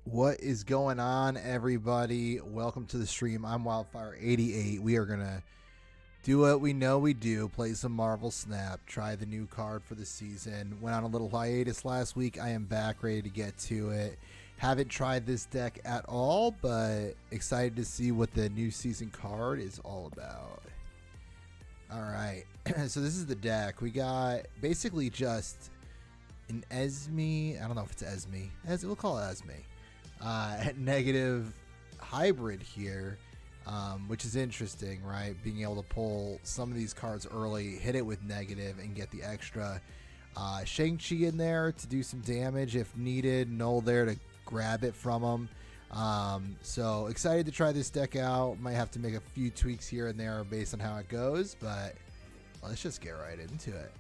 What is going on, everybody? Welcome to the stream. I'm Wildfire88. We are going to do what we know we do, play some Marvel Snap, try the new card for the season. Went on a little hiatus last week. I am back ready to get to it. Haven't tried this deck at all, but excited to see what the new season card is all about. All right, so this is the deck. We got basically just an Esme. I don't know if it's Esme. We'll call it Esme. Negative hybrid here, which is interesting, right? Being able to pull some of these cards early, hit it with negative, and get the extra Shang-Chi in there to do some damage if needed. Null there to grab it from him. So excited to try this deck out. Might have to make a few tweaks here and there based on how it goes, but let's just get right into it.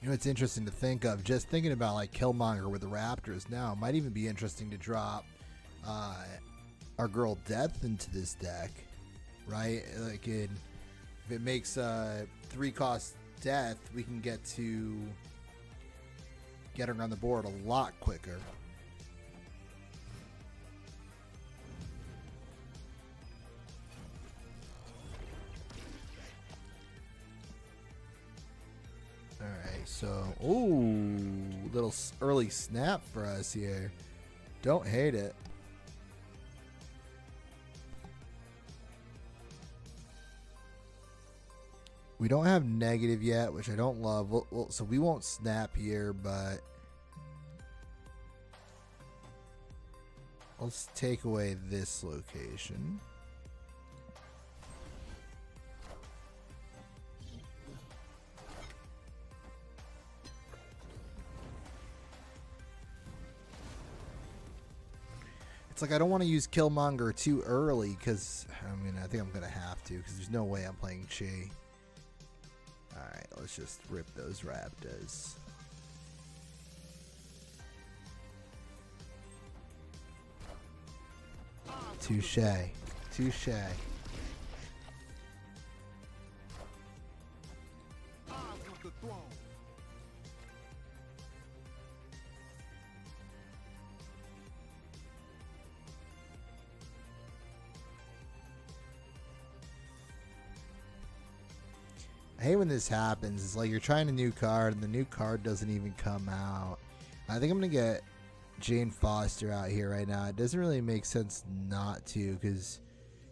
You know, it's interesting to think of, just thinking about like Killmonger with the Raptors now. It might even be interesting to drop our girl Death into this deck, right? Like, if it makes 3-cost Death, we can get her on the board a lot quicker. Alright, so, ooh, little early snap for us here. Don't hate it. We don't have negative yet, which I don't love. So we won't snap here, but let's take away this location. It's like I don't want to use Killmonger too early because I think I'm gonna have to because there's no way I'm playing Chi. All right, let's just rip those Raptors. Touche, touche. I hate when this happens. It's like you're trying a new card and the new card doesn't even come out. I think I'm going to get Jane Foster out here right now. It doesn't really make sense not to, because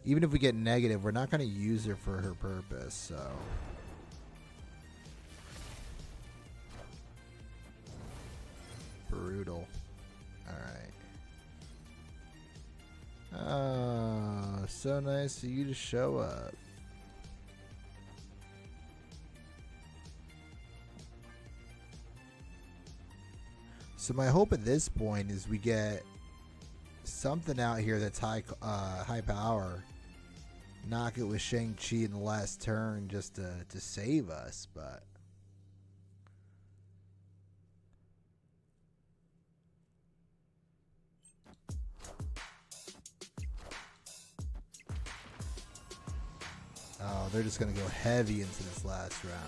even if we get negative, we're not going to use her for her purpose. So brutal. All right. Oh, so nice of you to show up. So my hope at this point is we get something out here that's high power. Knock it with Shang-Chi in the last turn just to save us, but oh, they're just gonna go heavy into this last round.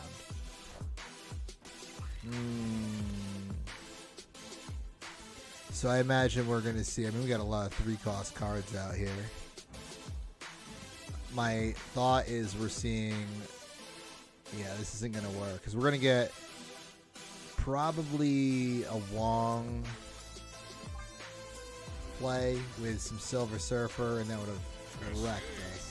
So I imagine we're going to see, we got a lot of 3-cost cards out here. My thought is we're seeing, yeah, this isn't going to work. Because we're going to get probably a Wong play with some Silver Surfer, and that would have wrecked us.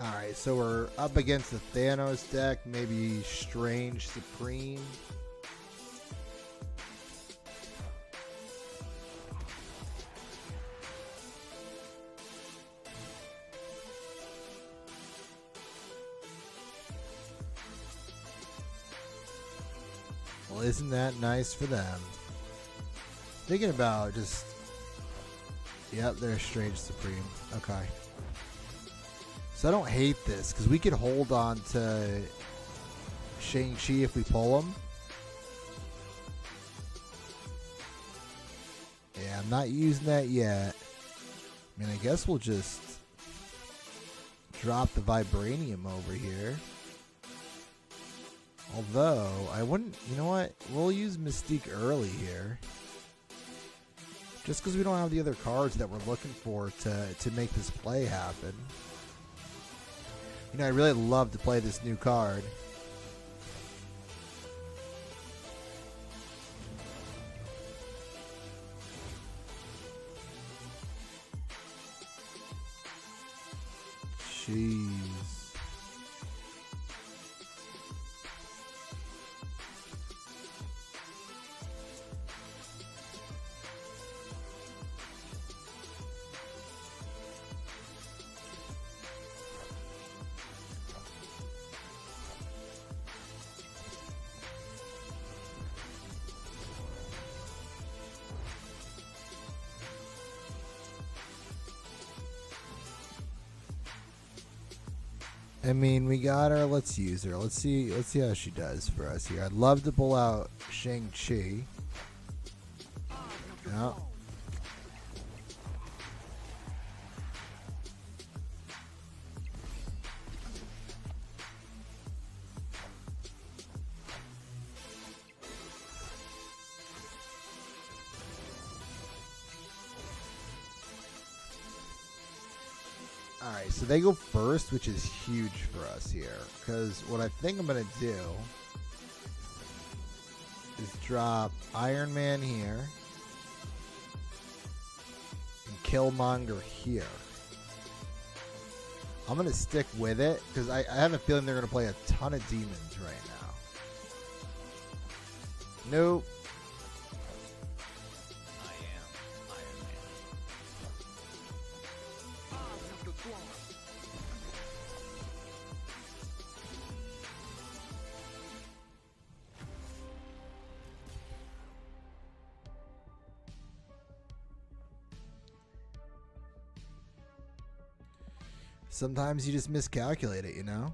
Alright, so we're up against the Thanos deck, maybe Strange Supreme. Well, isn't that nice for them? Thinking about just... Yep, there's Strange Supreme. Okay. So I don't hate this, because we could hold on to Shang-Chi if we pull him. Yeah, I'm not using that yet. I mean, I guess we'll just drop the Vibranium over here. Although, I wouldn't... You know what? We'll use Mystique early here. Just because we don't have the other cards that we're looking for to make this play happen. You know, I really love to play this new card. Jeez. I mean, we got her. Let's use her. Let's see how she does for us here. I'd love to pull out Shang-Chi. No. Alright, so they go first, which is huge for us here. Because what I think I'm going to do is drop Iron Man here and Killmonger here. I'm going to stick with it because I have a feeling they're going to play a ton of demons right now. Nope. Sometimes you just miscalculate it, you know?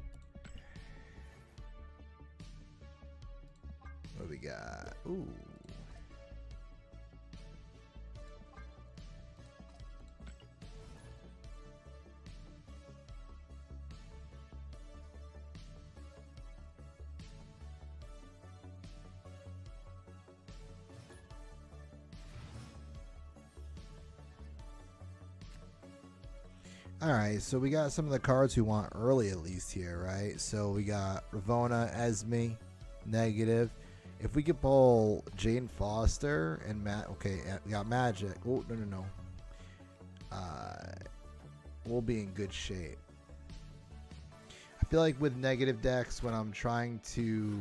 What do we got? Ooh. Alright, so we got some of the cards we want early at least here, right? So we got Ravonna, Esme, negative. If we could pull Jane Foster and Matt, okay, we got Magic. Oh, no. We'll be in good shape. I feel like with negative decks, when I'm trying to,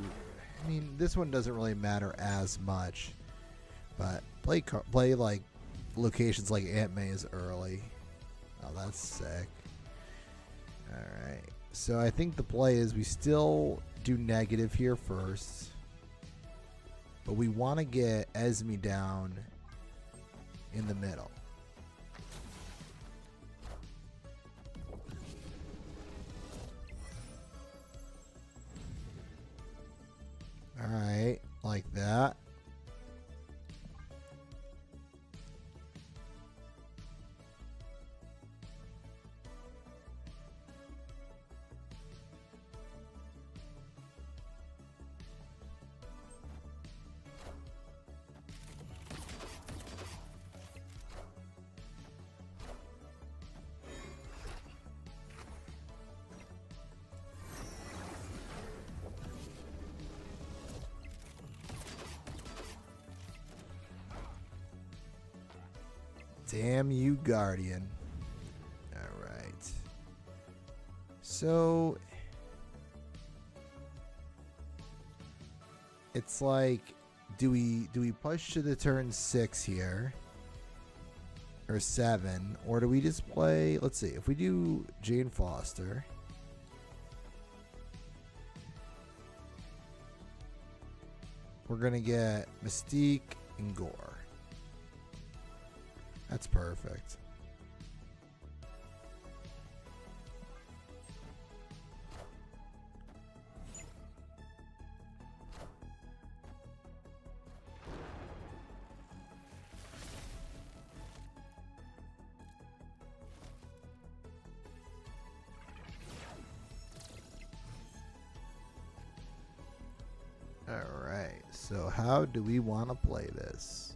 I mean, this one doesn't really matter as much, but play like locations like Aunt May's early. Oh, that's sick. Alright. So I think the play is we still do negative here first. But we want to get Esme down in the middle. Alright. Like that. Damn you, Guardian. Alright. So it's like, do we push to the turn 6 here or 7, or do we just play? Let's see. If we do Jane Foster, we're gonna get Mystique and Gore. That's perfect. Alright, so how do we want to play this?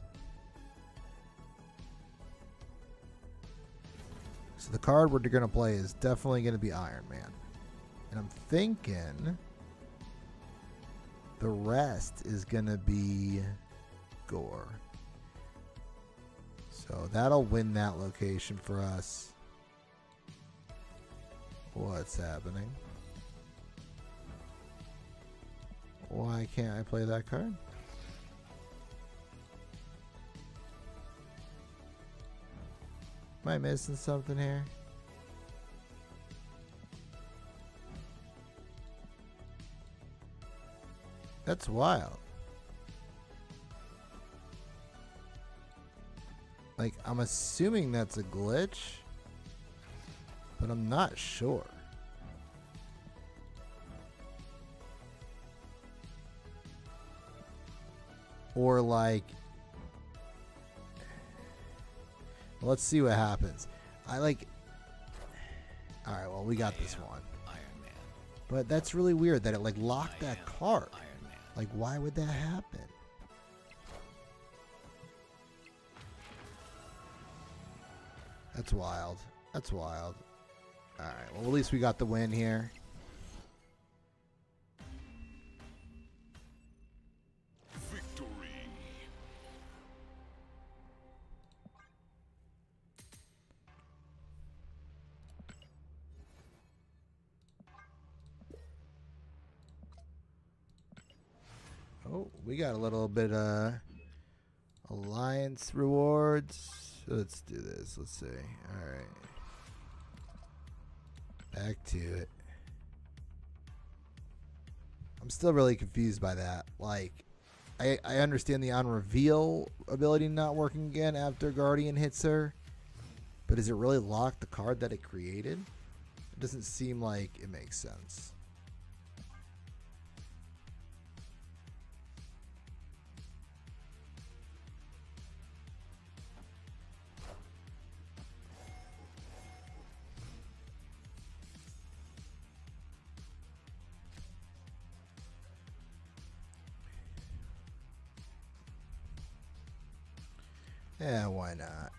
So the card we're going to play is definitely going to be Iron Man. And I'm thinking the rest is going to be Gore. So that'll win that location for us. What's happening? Why can't I play that card? Am I missing something here? That's wild. Like, I'm assuming that's a glitch, but I'm not sure. Or like, well, let's see what happens. I like, all right, well, we got this one. Iron Man. But that's really weird that it like locked that card. Iron Man. Like, why would that happen? That's wild. That's wild. All right, well, at least we got the win here. Oh, we got a little bit alliance rewards. Let's do this. Let's see. All right. Back to it. I'm still really confused by that. Like, I understand the on reveal ability not working again after Guardian hits her, but does it really lock the card that it created? It doesn't seem like it makes sense. Yeah, why not?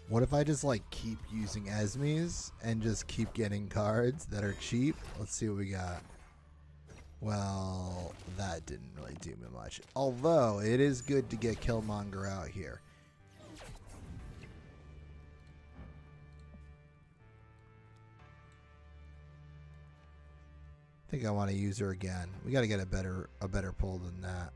What if I just like keep using Esmes and just keep getting cards that are cheap? Let's see what we got. Well, that didn't really do me much. Although, it is good to get Killmonger out here. I think I want to use her again. We got to get a better pull than that.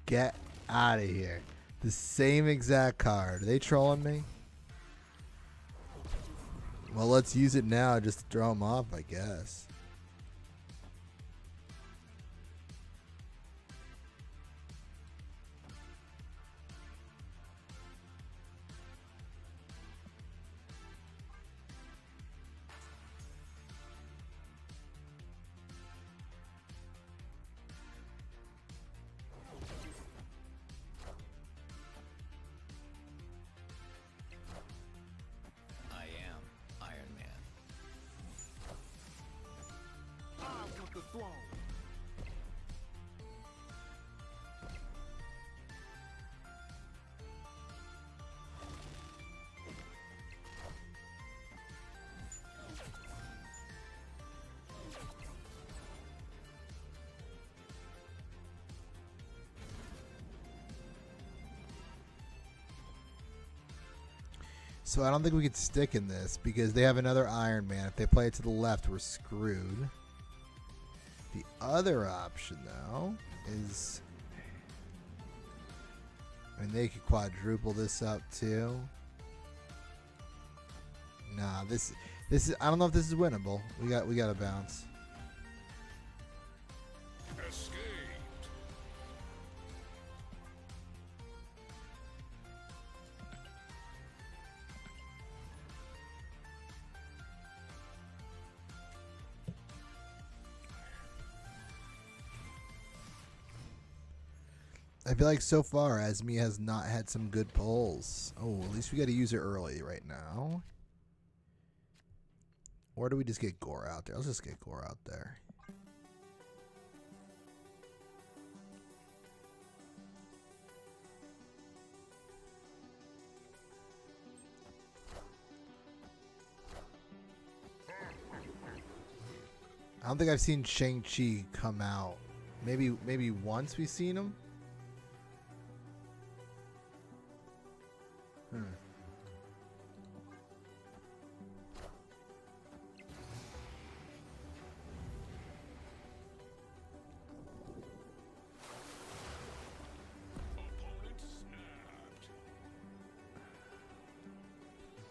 Get out of here. The same exact card. Are they trolling me? Well, let's use it now just to throw them off, I guess. flow. So I don't think we could stick in this because they have another Iron Man. If they play it to the left, we're screwed. The other option, though, is... I mean, they could quadruple this up, too. Nah, this is... I don't know if this is winnable. We got to bounce. Escaped. I feel like so far, Esme has not had some good pulls. Oh, at least we got to use it early right now. Or do we just get Gore out there? Let's just get Gore out there. I don't think I've seen Shang-Chi come out. Maybe once we've seen him.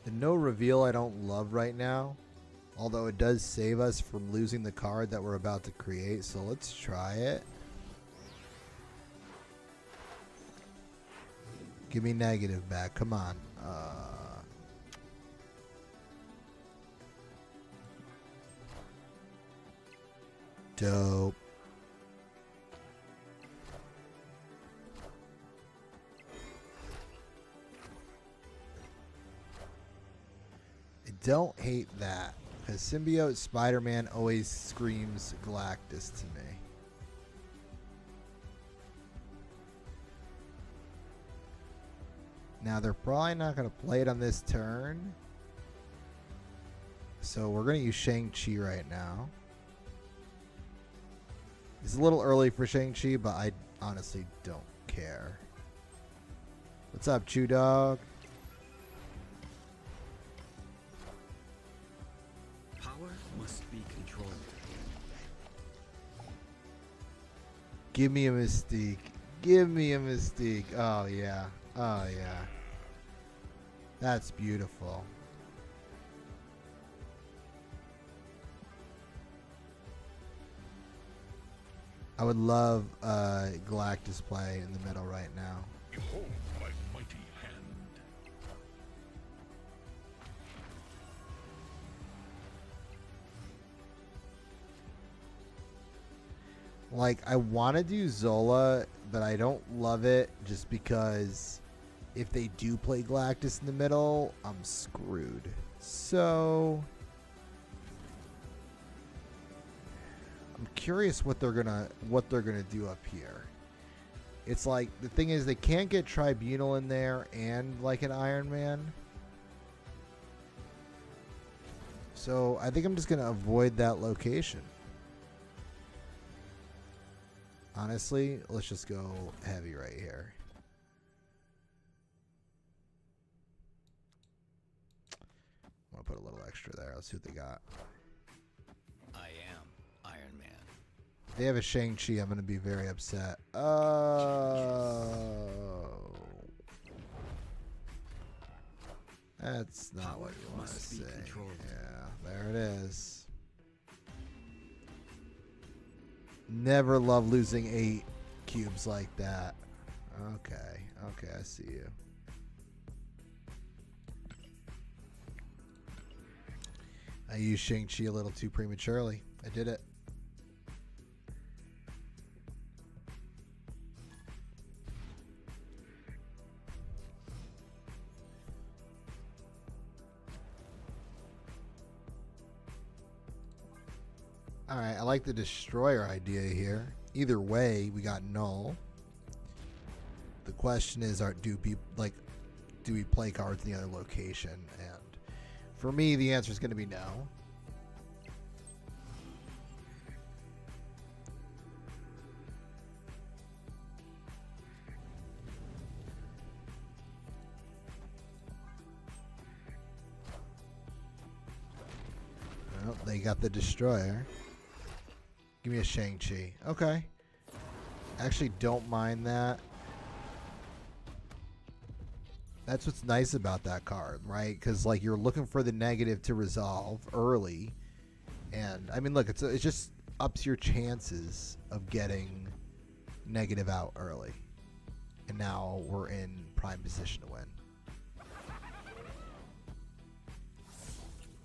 The no reveal I don't love right now, although it does save us from losing the card that we're about to create, so let's try it. Give me negative back, come on. Dope. Don't hate that, because Symbiote Spider-Man always screams Galactus to me. Now they're probably not going to play it on this turn, so we're going to use Shang-Chi right now. It's a little early for Shang-Chi, but I honestly don't care. What's up, Chew Dog? Must be controlled. Give me a Mystique. Give me a Mystique. Oh, yeah. Oh, yeah. That's beautiful. I would love Galactus play in the middle right now. Behold my mighty hand. Like, I want to do Zola, but I don't love it just because if they do play Galactus in the middle, I'm screwed. So I'm curious what they're gonna do up here. It's like, the thing is, they can't get Tribunal in there and like an Iron Man. So I think I'm just gonna avoid that location. Honestly, let's just go heavy right here. I'm gonna put a little extra there. Let's see what they got. I am Iron Man. If they have a Shang-Chi, I'm gonna be very upset. Oh. That's not what you want to say. Yeah, there it is. Never love losing 8 cubes like that. Okay, I see you. I used Shang-Chi a little too prematurely. I did it. Alright, I like the destroyer idea here. Either way, we got null. The question is, do we play cards in the other location? And for me, the answer is going to be no. Well, they got the destroyer. Give me a Shang-Chi. Okay. Actually, don't mind that. That's what's nice about that card, right? Because like you're looking for the negative to resolve early, and I mean, look, it just ups your chances of getting negative out early, and now we're in prime position to win.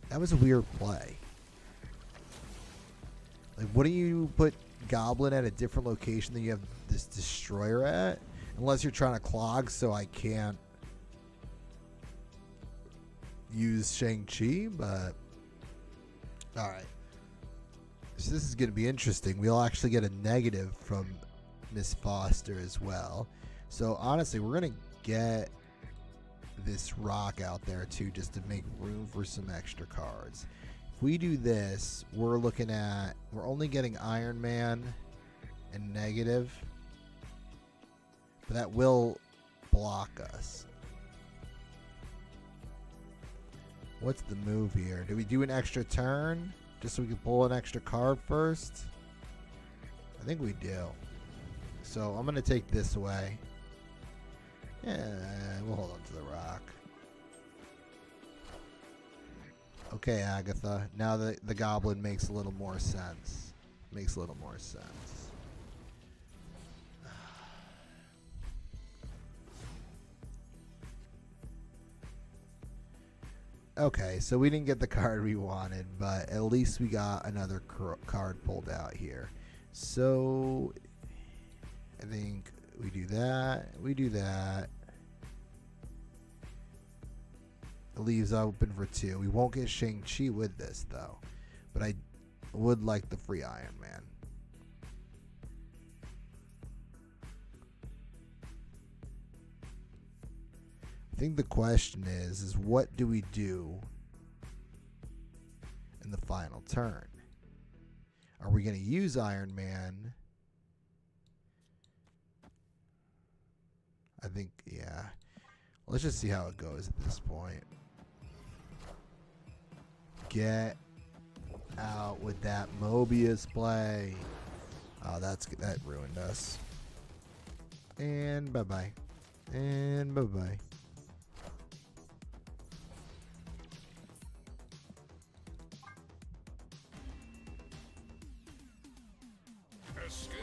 That was a weird play. Like, wouldn't you put Goblin at a different location than you have this destroyer at? Unless you're trying to clog, so I can't use Shang-Chi, but alright. So this is going to be interesting. We'll actually get a negative from Miss Foster as well. So honestly, we're going to get this rock out there too, just to make room for some extra cards. If we do this, we're only getting Iron Man and negative, but that will block us. What's the move here? Do we do an extra turn just so we can pull an extra card first? I think we do. So I'm going to take this away. Yeah, we'll hold on to the rock. Okay, Agatha. Now the goblin makes a little more sense. Makes a little more sense. Okay, so we didn't get the card we wanted, but at least we got another card pulled out here. So I think we do that. We do that. It leaves open for 2. We won't get Shang-Chi with this, though. But I would like the free Iron Man. I think the question is what do we do in the final turn? Are we going to use Iron Man? I think, yeah. Let's just see how it goes at this point. Get out with that Mobius play. Oh, that ruined us. And bye-bye. And bye-bye. Escaped.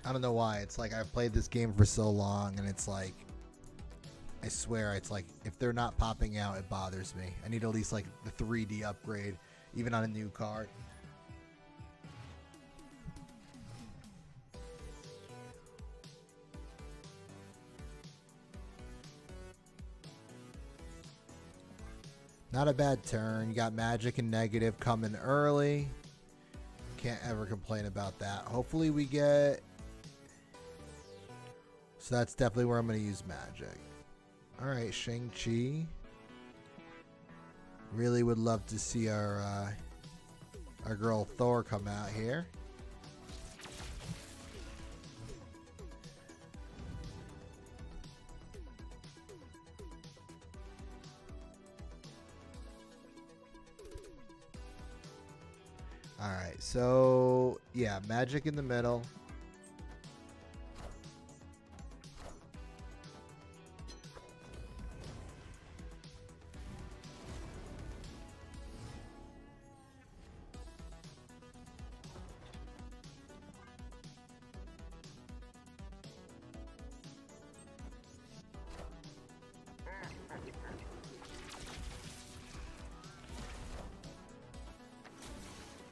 I don't know why. It's like I've played this game for so long, and it's like, I swear, it's like if they're not popping out, it bothers me. I need at least like the 3D upgrade, even on a new card. Not a bad turn. You got magic and negative coming early. Can't ever complain about that. Hopefully we get... So that's definitely where I'm going to use magic. Alright, Shang-Chi. Really would love to see our girl Thor come out here. Alright, so yeah, magic in the middle.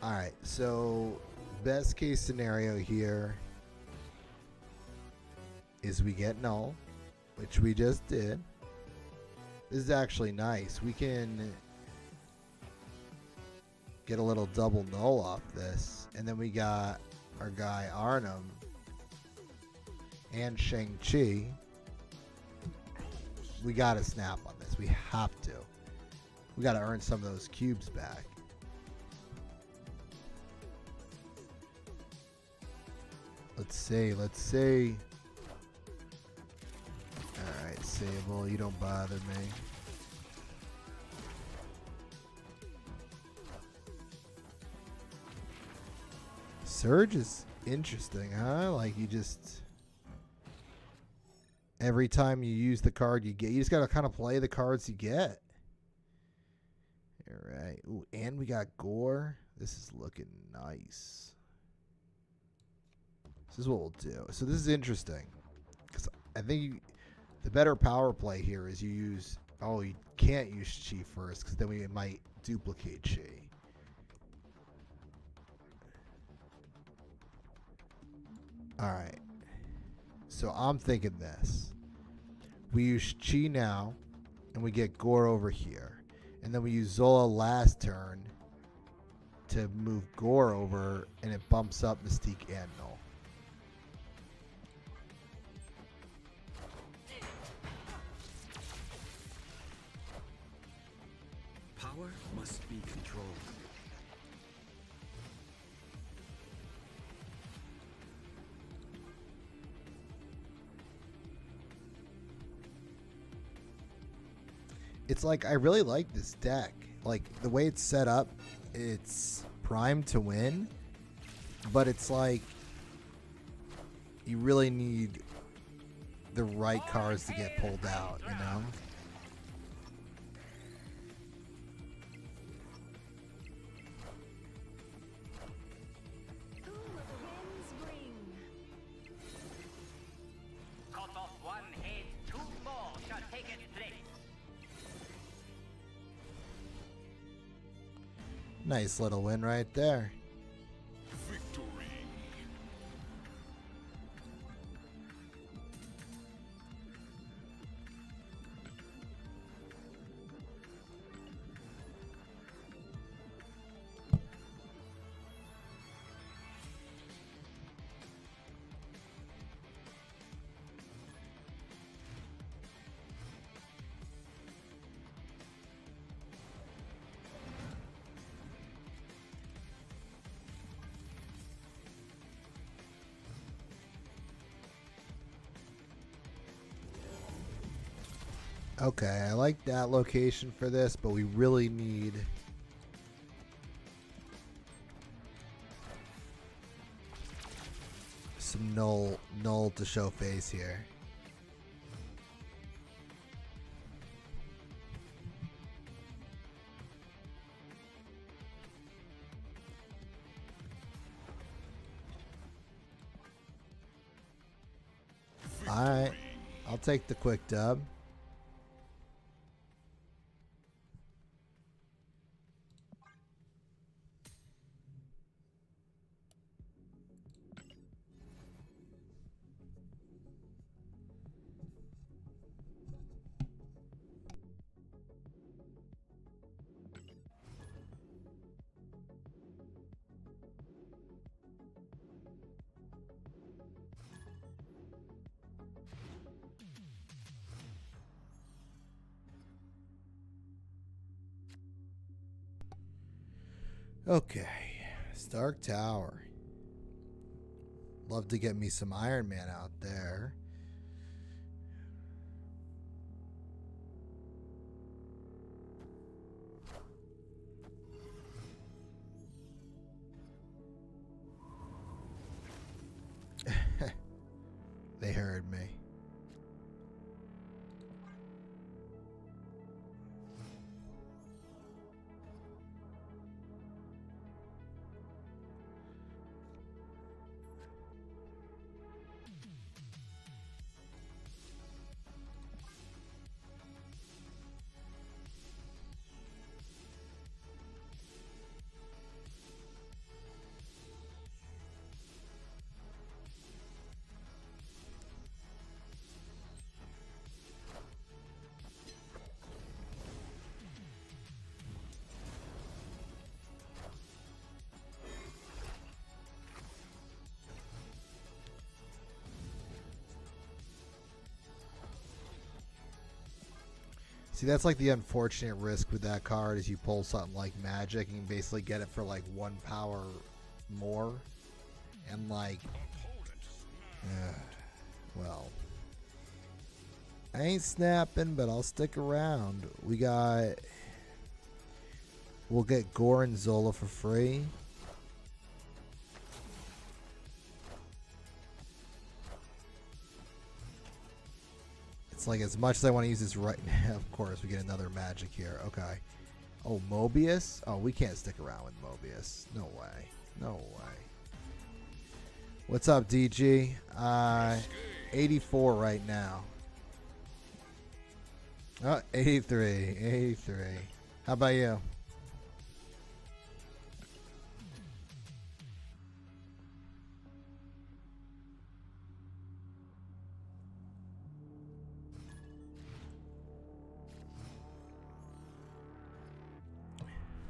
Alright, so best case scenario here is we get null, which we just did. This is actually nice. We can get a little double null off this. And then we got our guy Arnhem and Shang-Chi. We gotta snap on this. We have to. We gotta earn some of those cubes back. Let's see. Alright, Sable, you don't bother me. Surge is interesting, huh? Like you just... Every time you use the card you get, you just gotta kind of play the cards you get. Alright. Ooh, and we got Gore. This is looking nice. This is what we'll do. So this is interesting. Because I think the better power play here is you use... Oh, you can't use Chi first because then we might duplicate Chi. Alright. So I'm thinking this. We use Chi now, and we get Gore over here. And then we use Zola last turn to move Gore over, and it bumps up Mystique and Null. Power must be controlled. It's like, I really like this deck. Like, the way it's set up, it's primed to win. But it's like, you really need the right cards to get pulled out, you know? Cut off one head, two more shall take its place. Nice little win right there. Victory. Okay, I like that location for this, but we really need some null to show face here. Alright, I'll take the quick dub. Okay, Stark Tower. Love to get me some Iron Man out there. They heard me. See, that's like the unfortunate risk with that card is you pull something like magic and you can basically get it for like 1 power more. And like, well, I ain't snapping, but I'll stick around. We'll get Gore and Zola for free. It's like as much as I want to use this right now, of course, we get another magic here. Okay. Oh, Mobius? Oh, we can't stick around with Mobius. No way. No way. What's up, DG? 84 right now. Oh, 83. 83. How about you?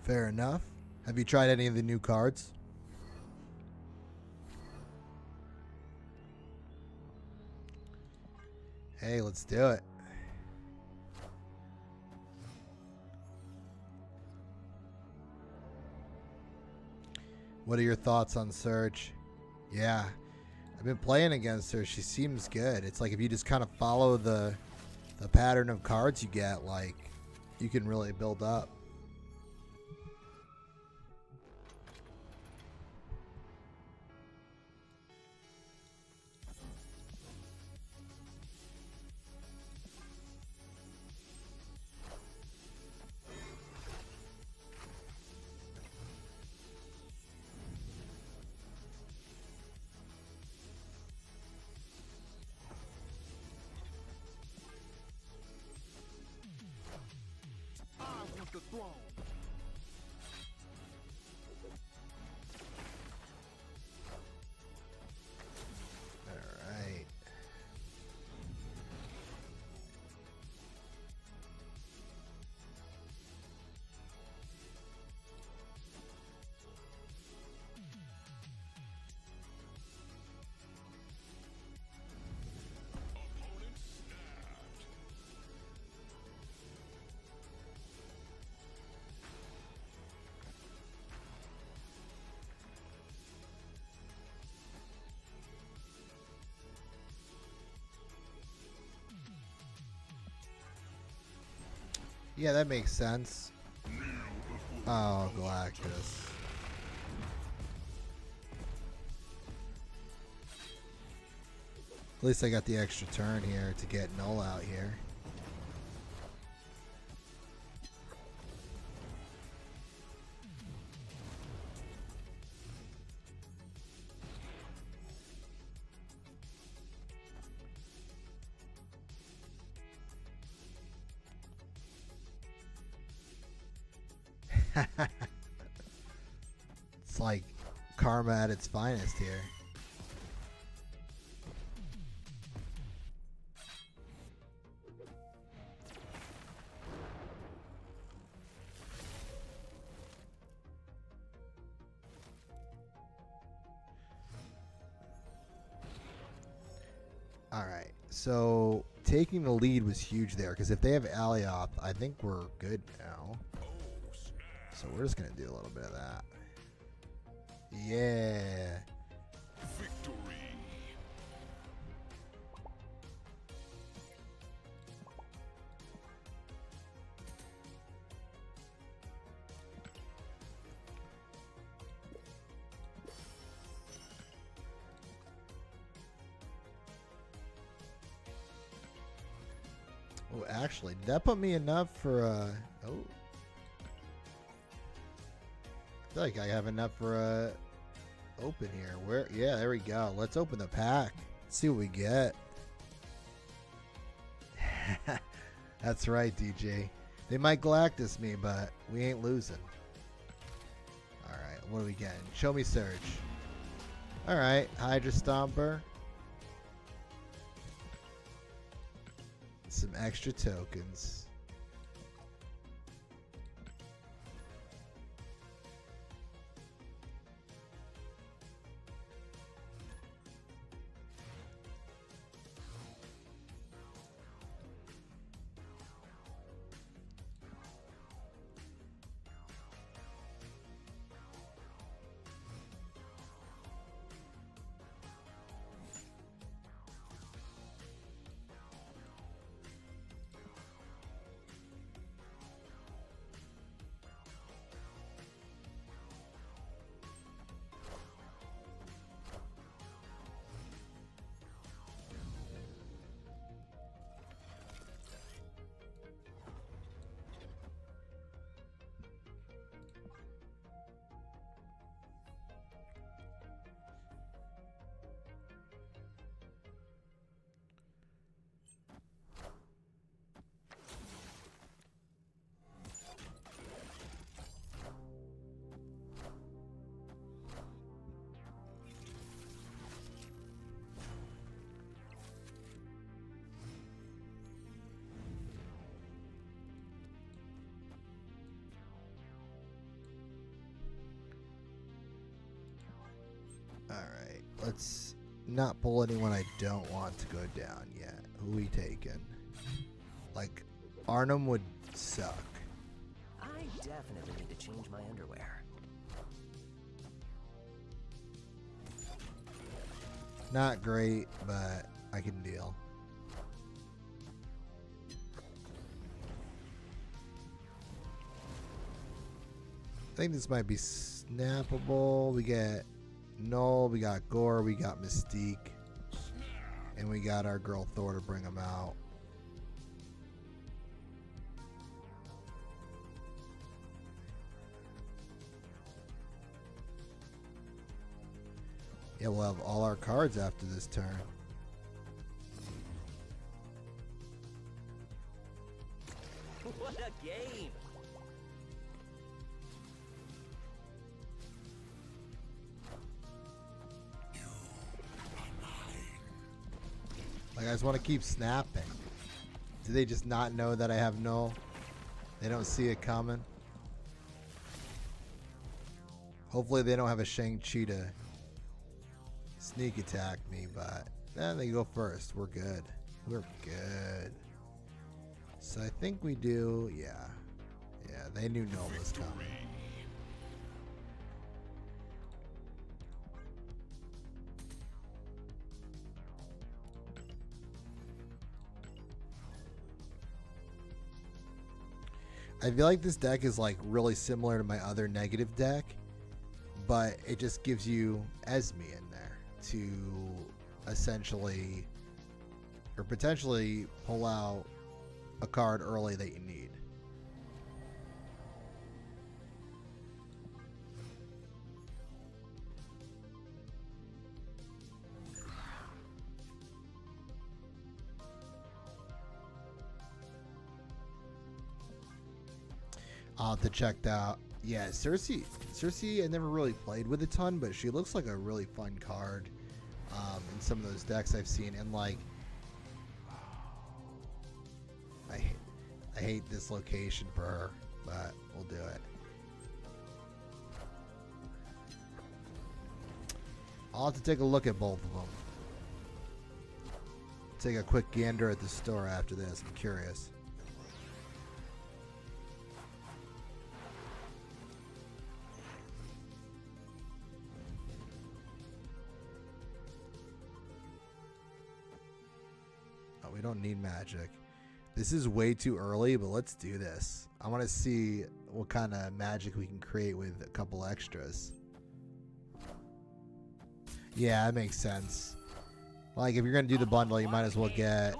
Fair enough. Have you tried any of the new cards? Hey, let's do it. What are your thoughts on Surge? Yeah, I've been playing against her. She seems good. It's like if you just kind of follow the pattern of cards you get, like, you can really build up. The throne. All right. Yeah, that makes sense. Oh, Galactus. At least I got the extra turn here to get Null out here. It's like karma at its finest here. Alright, so taking the lead was huge there, because if they have Alioth, I think we're good now. So we're just going to do a little bit of that. Yeah. Victory. Oh, actually, did that put me enough for oh. I feel like I have enough for open here. Where? Yeah, there we go. Let's open the pack. Let's see what we get. That's right, DJ. They might Galactus me, but we ain't losing. All right, what are we getting? Show me Surge. All right, Hydra Stomper. Some extra tokens. Alright, let's not pull anyone I don't want to go down yet. Who we taking? Like, Arnhem would suck. I definitely need to change my underwear. Not great, but I can deal. I think this might be snappable. We get Null, we got Gore, we got Mystique, and we got our girl Thor to bring him out. Yeah, we'll have all our cards after this turn. What a game! Like, I just want to keep snapping. Do they just not know that I have Null? They don't see it coming? Hopefully they don't have a Shang-Chi to sneak attack me, but they go first. We're good. We're good. So I think we do, yeah. Yeah, they knew Null was coming. I feel like this deck is like really similar to my other negative deck, but it just gives you Esme in there to essentially or potentially pull out a card early that you need. I'll have to check that out. Yeah, Cersei, I never really played with a ton, but she looks like a really fun card in some of those decks I've seen. And like, I hate this location for her, but we'll do it. I'll have to take a look at both of them. Take a quick gander at the store after this. I'm curious. We don't need magic. This is way too early, but let's do this. I want to see what kind of magic we can create with a couple extras. Yeah, that makes sense. Like, if you're going to do the bundle, you might as well get...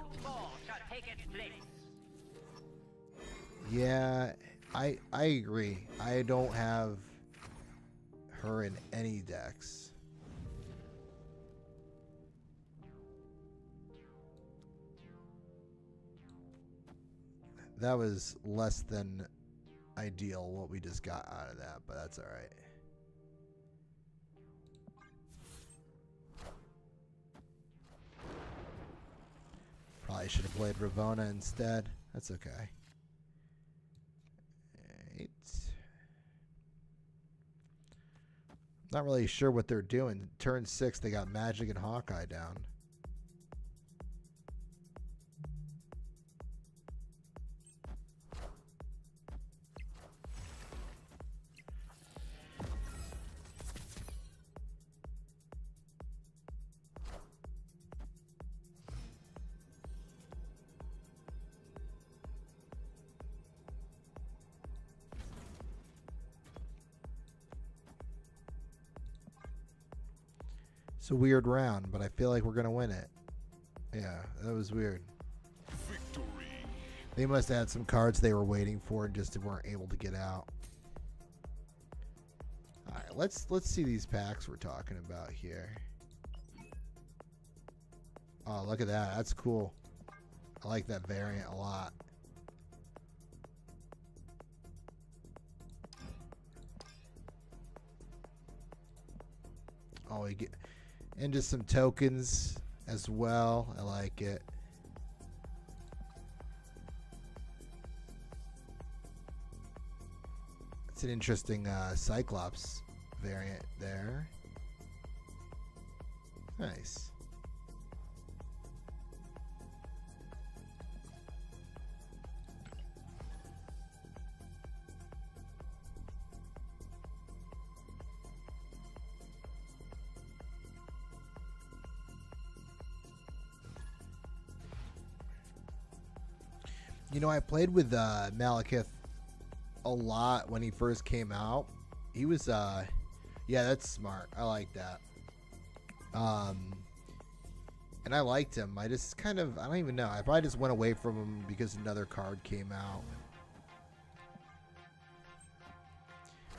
Yeah, I agree. I don't have her in any decks. That was less than ideal what we just got out of that, but that's all right. Probably should have played Ravonna instead. That's okay. Right. Not really sure what they're doing. Turn 6, they got Magic and Hawkeye down. It's a weird round, but I feel like we're going to win it. Yeah, that was weird. Victory. They must have had some cards they were waiting for and just weren't able to get out. All right, let's see these packs we're talking about here. Oh, look at that. That's cool. I like that variant a lot. Oh, we get... And just some tokens as well. I like it. It's an interesting Cyclops variant there. Nice. You know, I played with Malekith a lot when he first came out. He was yeah, that's smart. I like that. And I liked him. I just kind of, I don't even know. I probably just went away from him because another card came out.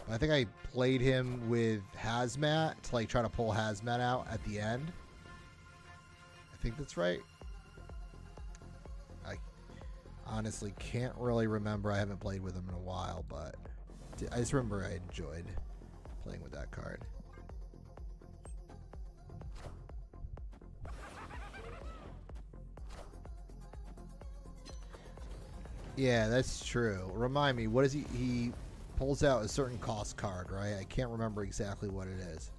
I think I played him with Hazmat to like try to pull Hazmat out at the end. I think that's right. I honestly can't really remember. I haven't played with him in a while, but I just remember I enjoyed playing with that card. Yeah, that's true. Remind me, what is he? He pulls out a certain cost card, right? I can't remember exactly what it is.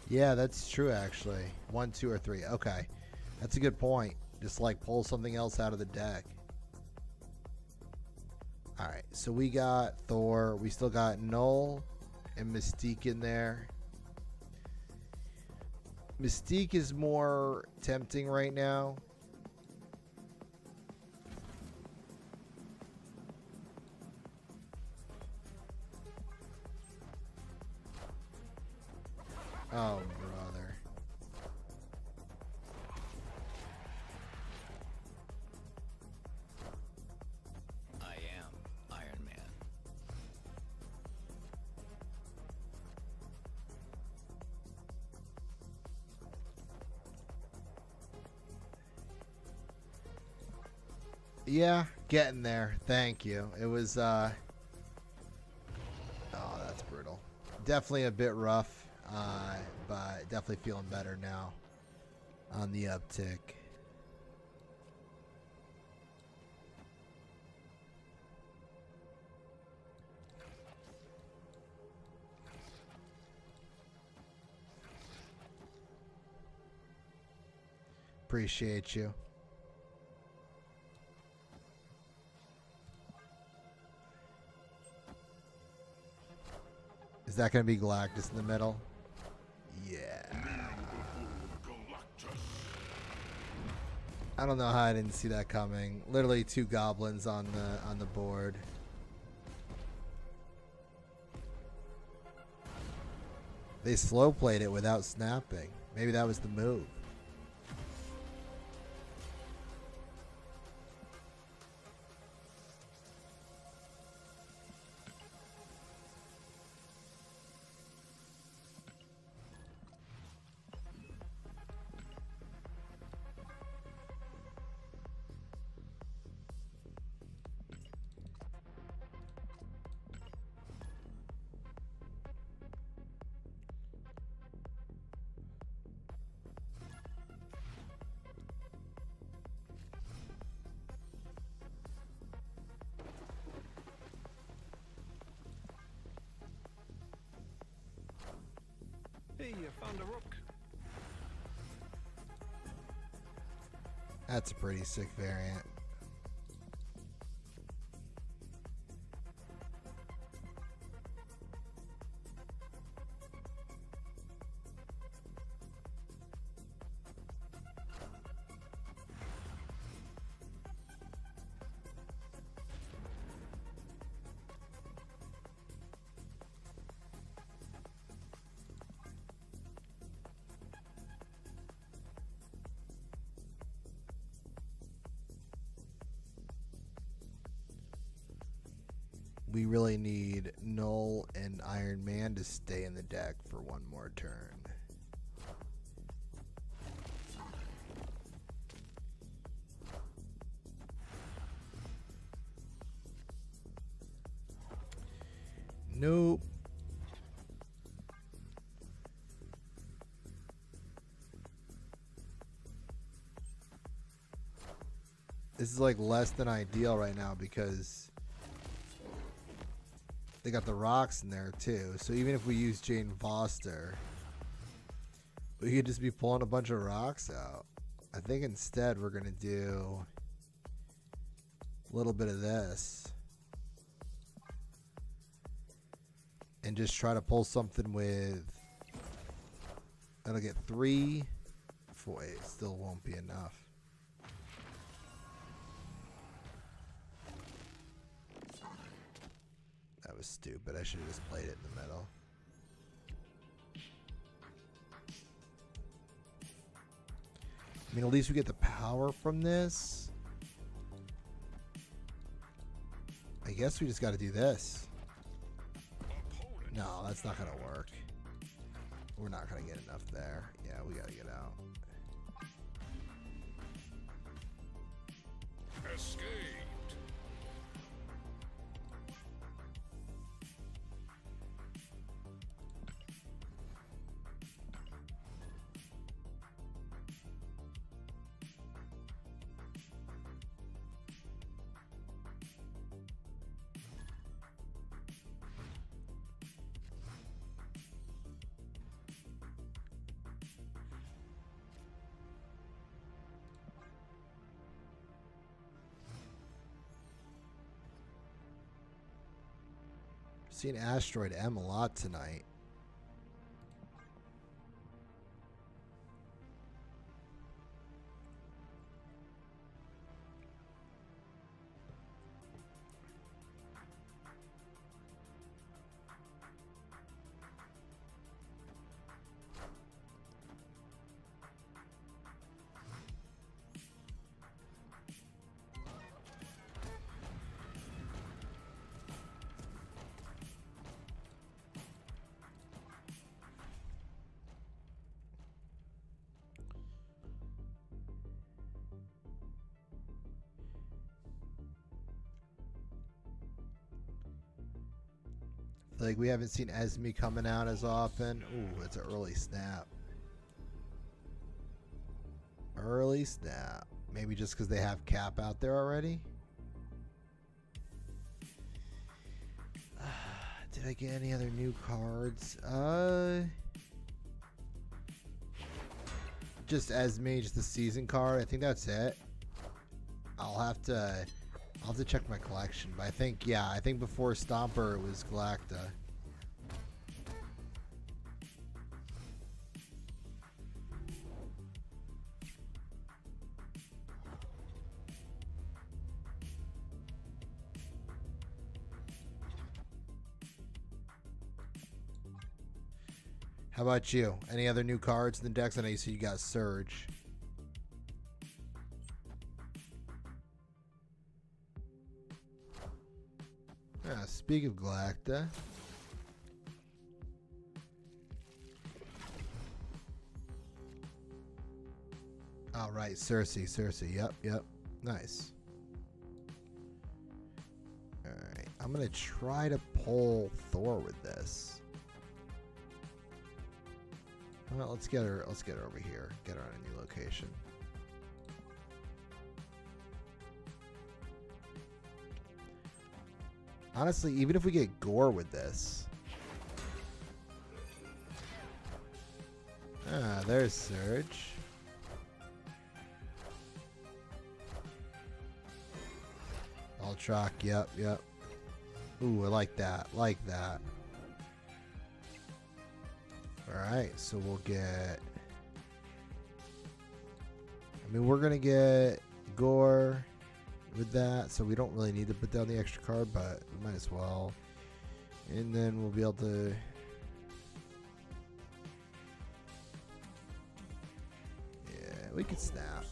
Yeah, that's true, actually. 1, 2, or 3. Okay. That's a good point. Just like pull something else out of the deck. Alright, so we got Thor. We still got Null and Mystique in there. Mystique is more tempting right now. Oh, brother. I am Iron Man. Yeah, getting there. Thank you. It was, oh, that's brutal. Definitely a bit rough, but definitely feeling better now on the uptick. Appreciate you. Is that going to be Galactus in the middle? Yeah. I don't know how I didn't see that coming. Literally 2 goblins on the board. They slow played it without snapping. Maybe that was the move. Hey, I found a rook. That's a pretty sick variant. We really need Null and Iron Man to stay in the deck for one more turn. Nope. This is like less than ideal right now because they got the rocks in there too. So even if we use Jane Foster, we could just be pulling a bunch of rocks out. I think instead we're gonna do a little bit of this and just try to pull something with. That'll get 3. 4. It still won't be enough. That was stupid. I should have just played it in the middle. I mean, at least we get the power from this. I guess we just got to do this. No, that's not going to work. We're not going to get enough there. Yeah, we got to get out. Escaped. Seen Asteroid M a lot tonight. Like, we haven't seen Esme coming out as often. Ooh, it's an early snap. Early snap. Maybe just because they have Cap out there already? Did I get any other new cards? Just Esme, just the season card. I think that's it. I'll have to check my collection, but I think before Stomper it was Galacta. How about you? Any other new cards in the decks? I know you said you got Surge. Speak of Galacta. All right, Cersei. Yep. Nice. All right, I'm gonna try to pull Thor with this. Well, let's get her over here. Get her on a new location. Honestly, even if we get Gore with this. Ah, there's Surge. Ultrock, yep. Ooh, I like that. Alright, so we'll get... I mean, we're going to get Gore with that, so we don't really need to put down the extra card, but we might as well. And then we'll be able to... Yeah, we could snap.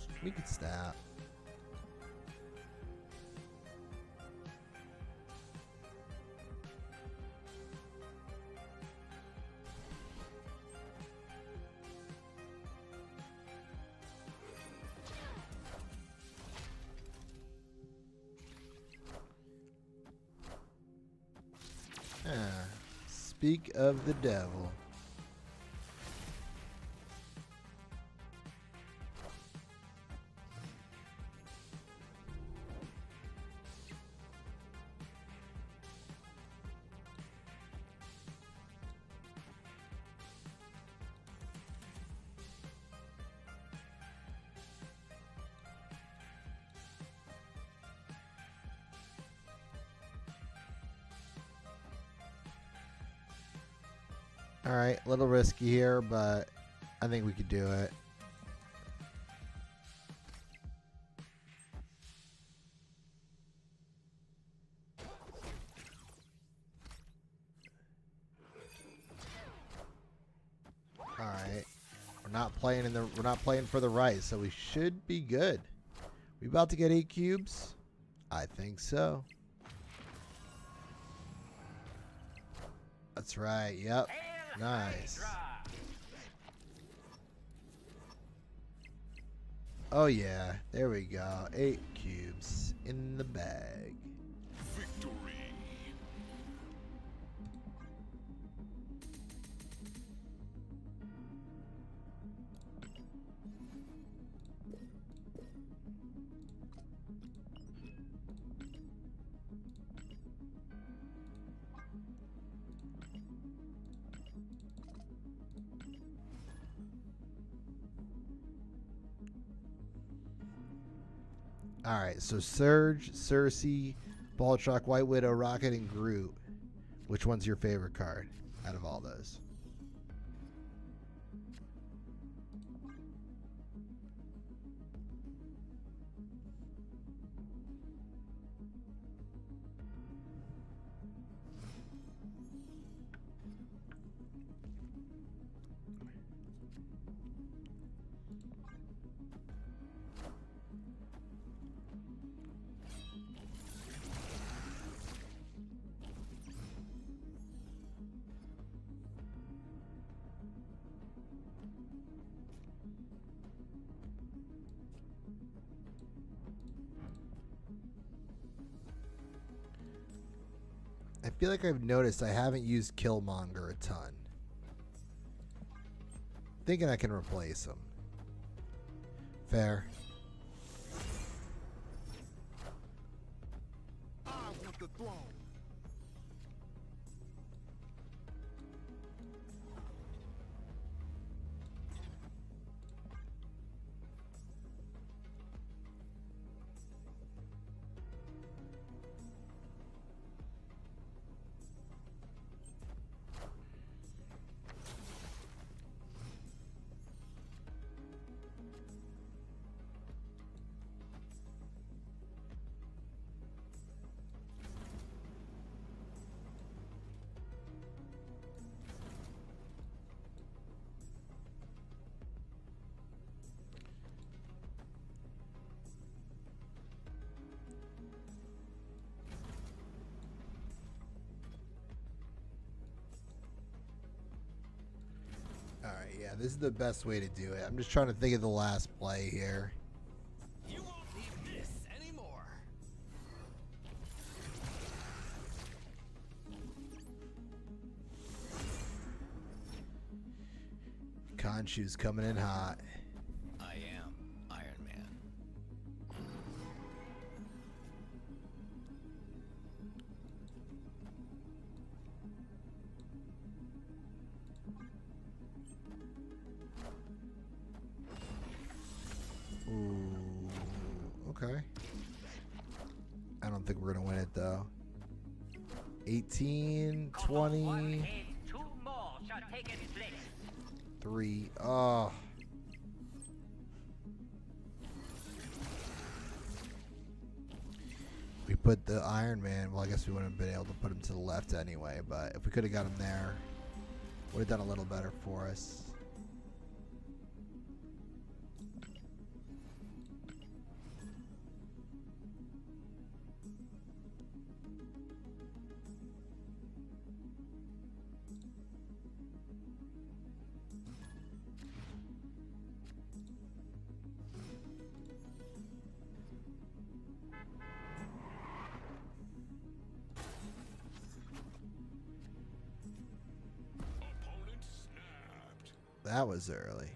Speak of the devil. Alright, a little risky here, but I think we could do it. Alright. We're not playing for the right, so we should be good. We about to get 8 cubes? I think so. That's right, yep. Nice. Oh yeah, there we go. 8 cubes in the bag. Alright, so Surge, Cersei, Baltrock, White Widow, Rocket, and Groot. Which one's your favorite card out of all those? I feel like I've noticed I haven't used Killmonger a ton. Thinking I can replace him. Fair. I want the throne. Alright, yeah, this is the best way to do it. I'm just trying to think of the last play here. You won't need this anymore. Khonshu's coming in hot. I am Iron Man. Ooh, okay. I don't think we're going to win it, though. 18, Come on, one 20, head, 2 more shall take its place. 3. Oh. We put the Iron Man. Well, I guess we wouldn't have been able to put him to the left anyway, but if we could have got him there, would have done a little better for us. Opponent snapped. That was early.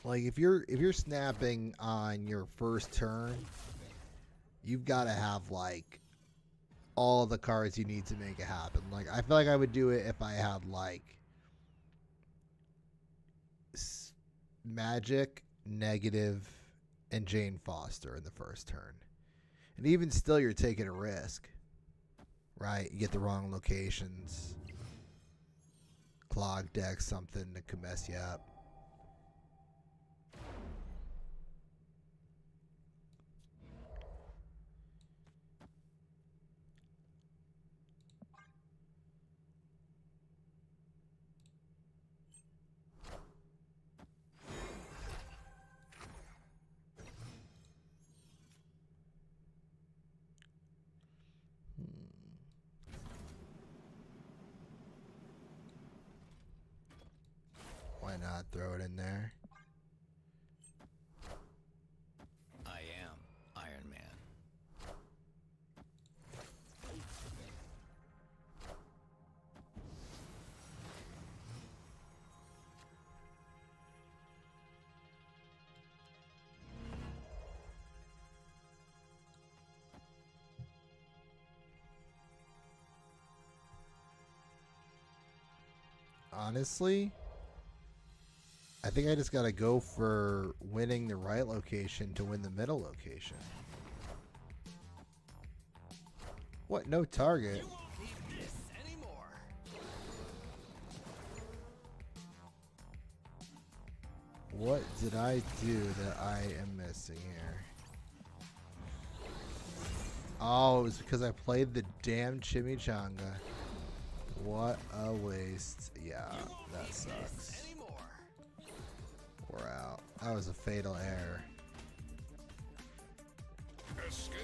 Like if you're snapping on your first turn, you've got to have like all the cards you need to make it happen. Like I feel like I would do it if I had like Magic, Negative, and Jane Foster in the first turn. And even still, you're taking a risk, right? You get the wrong locations, clog deck, something that could mess you up. Why not throw it in there? I am Iron Man. Honestly, I think I just got to go for winning the right location to win the middle location. What? No target? You won't need this anymore. What did I do that I am missing here? Oh, it was because I played the damn chimichanga. What a waste. Yeah, that sucks. Anymore. We're out. That was a fatal error. Escaped.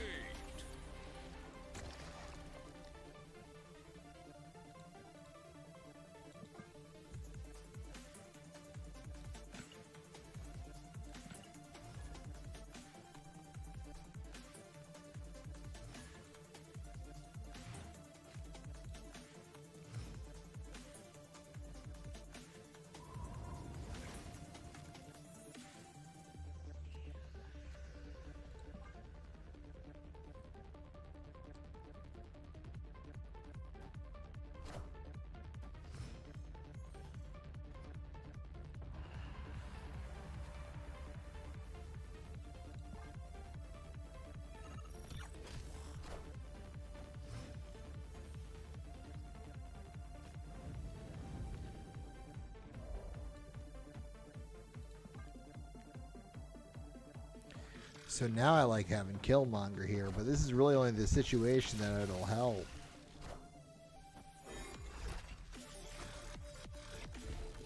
So now I like having Killmonger here, but this is really only the situation that it'll help.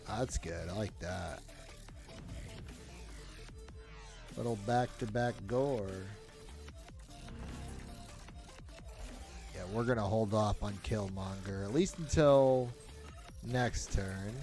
That's good. I like that. Little back-to-back gore. Yeah, we're going to hold off on Killmonger, at least until next turn.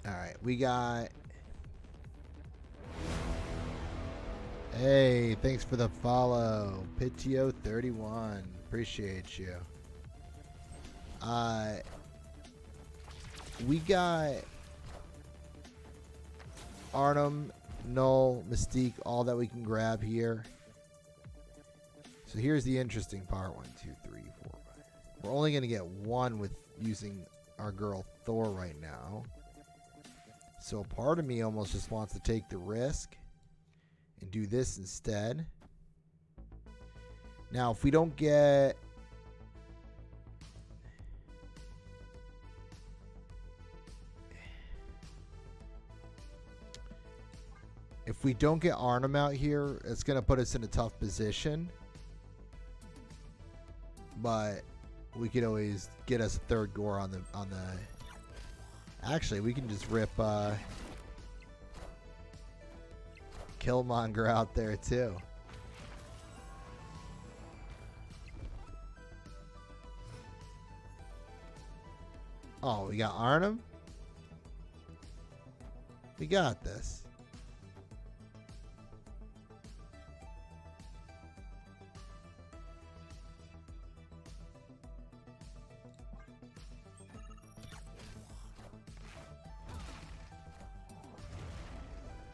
Alright, we got... Hey, thanks for the follow. Pitio31. Appreciate you. We got Arnhem, Null, Mystique, all that we can grab here. So here's the interesting part. 1, 2, 3, 4, 5. We're only going to get one with using our girl Thor right now. So part of me almost just wants to take the risk and do this instead. Now, if we don't get... If we don't get Arnhem out here, it's going to put us in a tough position. But we could always get us a third gore on the... Actually, we can just rip Killmonger out there too. Oh, we got Arnhem? We got this.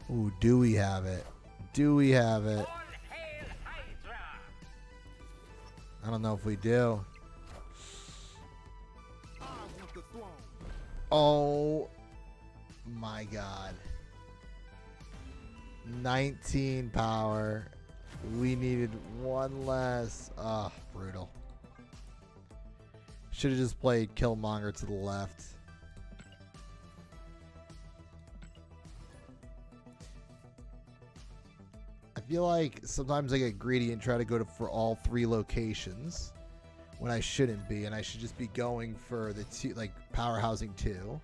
Ooh, do we have it? Do we have it? All hail Hydra! I don't know if we do. I want the throne. Oh my god. 19 power. We needed one less. Ah, brutal. Should have just played Killmonger to the left. I feel like sometimes I get greedy and try to go for all 3 locations when I shouldn't be, and I should just be going for the 2, like power housing 2.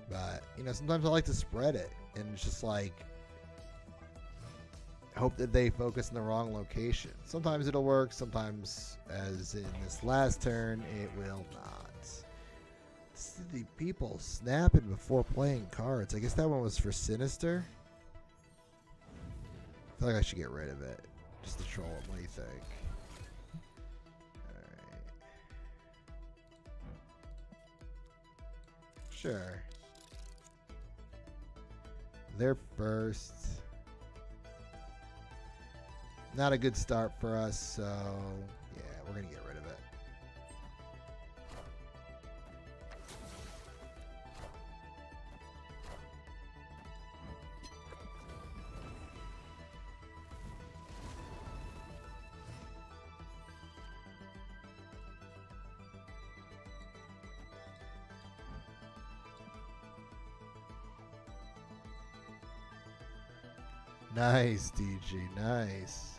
But you know, sometimes I like to spread it, and it's just like hope that they focus in the wrong location. Sometimes it'll work, sometimes, as in this last turn, it will not. The people snapping before playing cards. I guess that one was for Sinister. I feel like I should get rid of it just to troll it. What do you think? Alright. Sure. They're first. Not a good start for us, so yeah, we're going to get rid of it. Nice, DG, nice.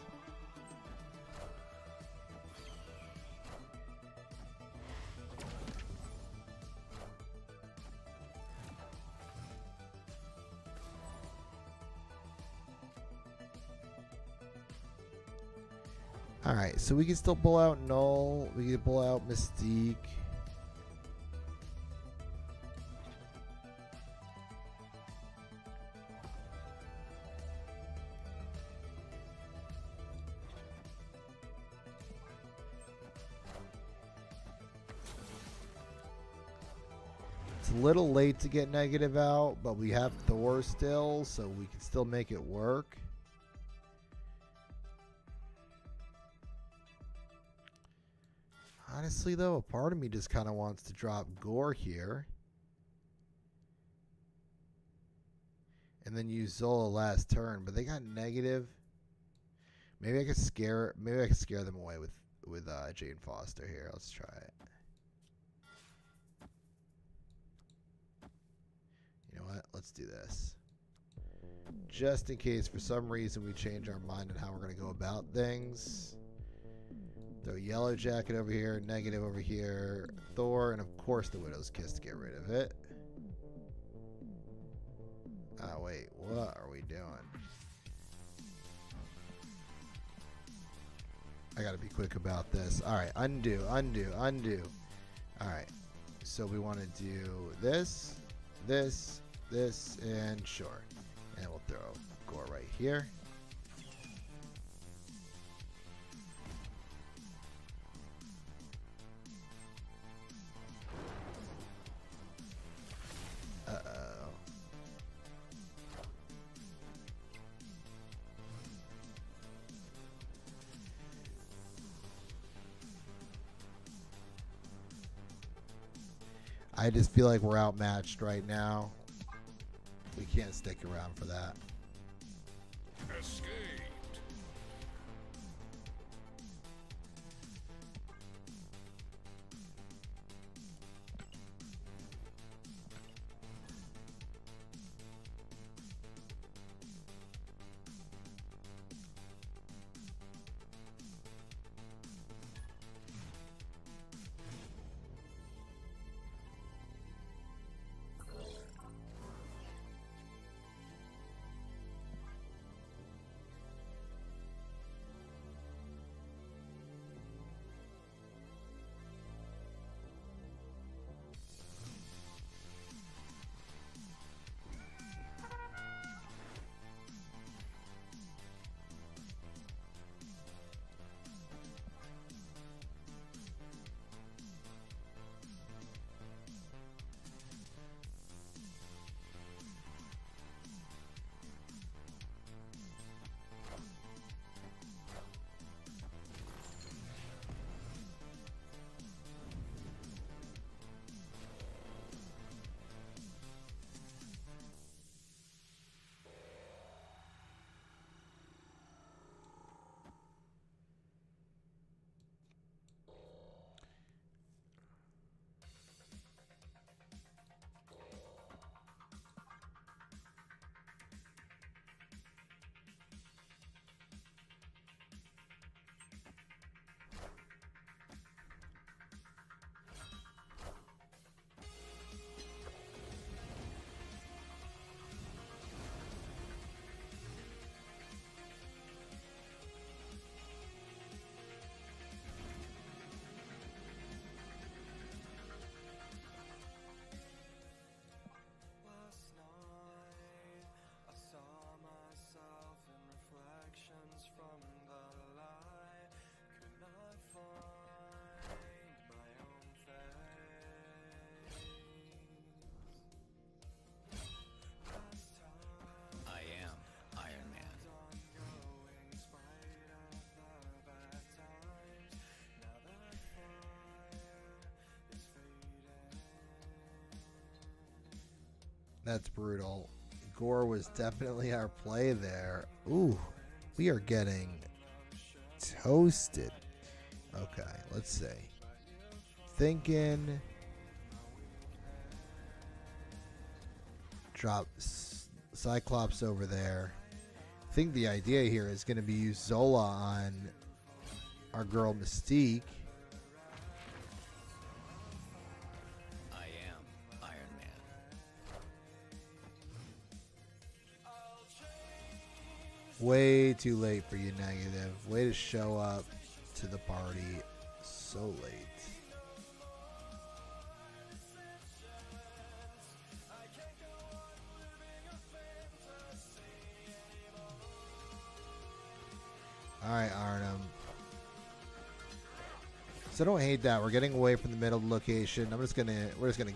Alright, so we can still pull out Null. We can pull out Mystique. It's a little late to get negative out, but we have Thor still, so we can still make it work. Honestly, though, a part of me just kind of wants to drop Gore here. And then use Zola last turn, but they got negative. Maybe I could scare them away with Jane Foster here. Let's try it. You know what? Let's do this. Just in case for some reason we change our mind on how we're going to go about things. Throw Yellow Jacket over here, negative over here, Thor, and of course the Widow's Kiss to get rid of it. Oh, wait, what are we doing? I gotta be quick about this. Alright, undo, undo, undo. Alright, so we want to do this, this, this, and sure. And we'll throw Gore right here. Uh-oh. I just feel like we're outmatched right now. We can't stick around for that. Escaped. That's brutal. Gore was definitely our play there. Ooh, we are getting toasted. Okay, let's see. Thinking drop Cyclops over there. I think the idea here is going to be use Zola on our girl Mystique. I am Iron Man. Way too late for you, Negative. Way to show up to the party so late. Alright, Arnhem. So don't hate that. We're getting away from the middle location. We're just gonna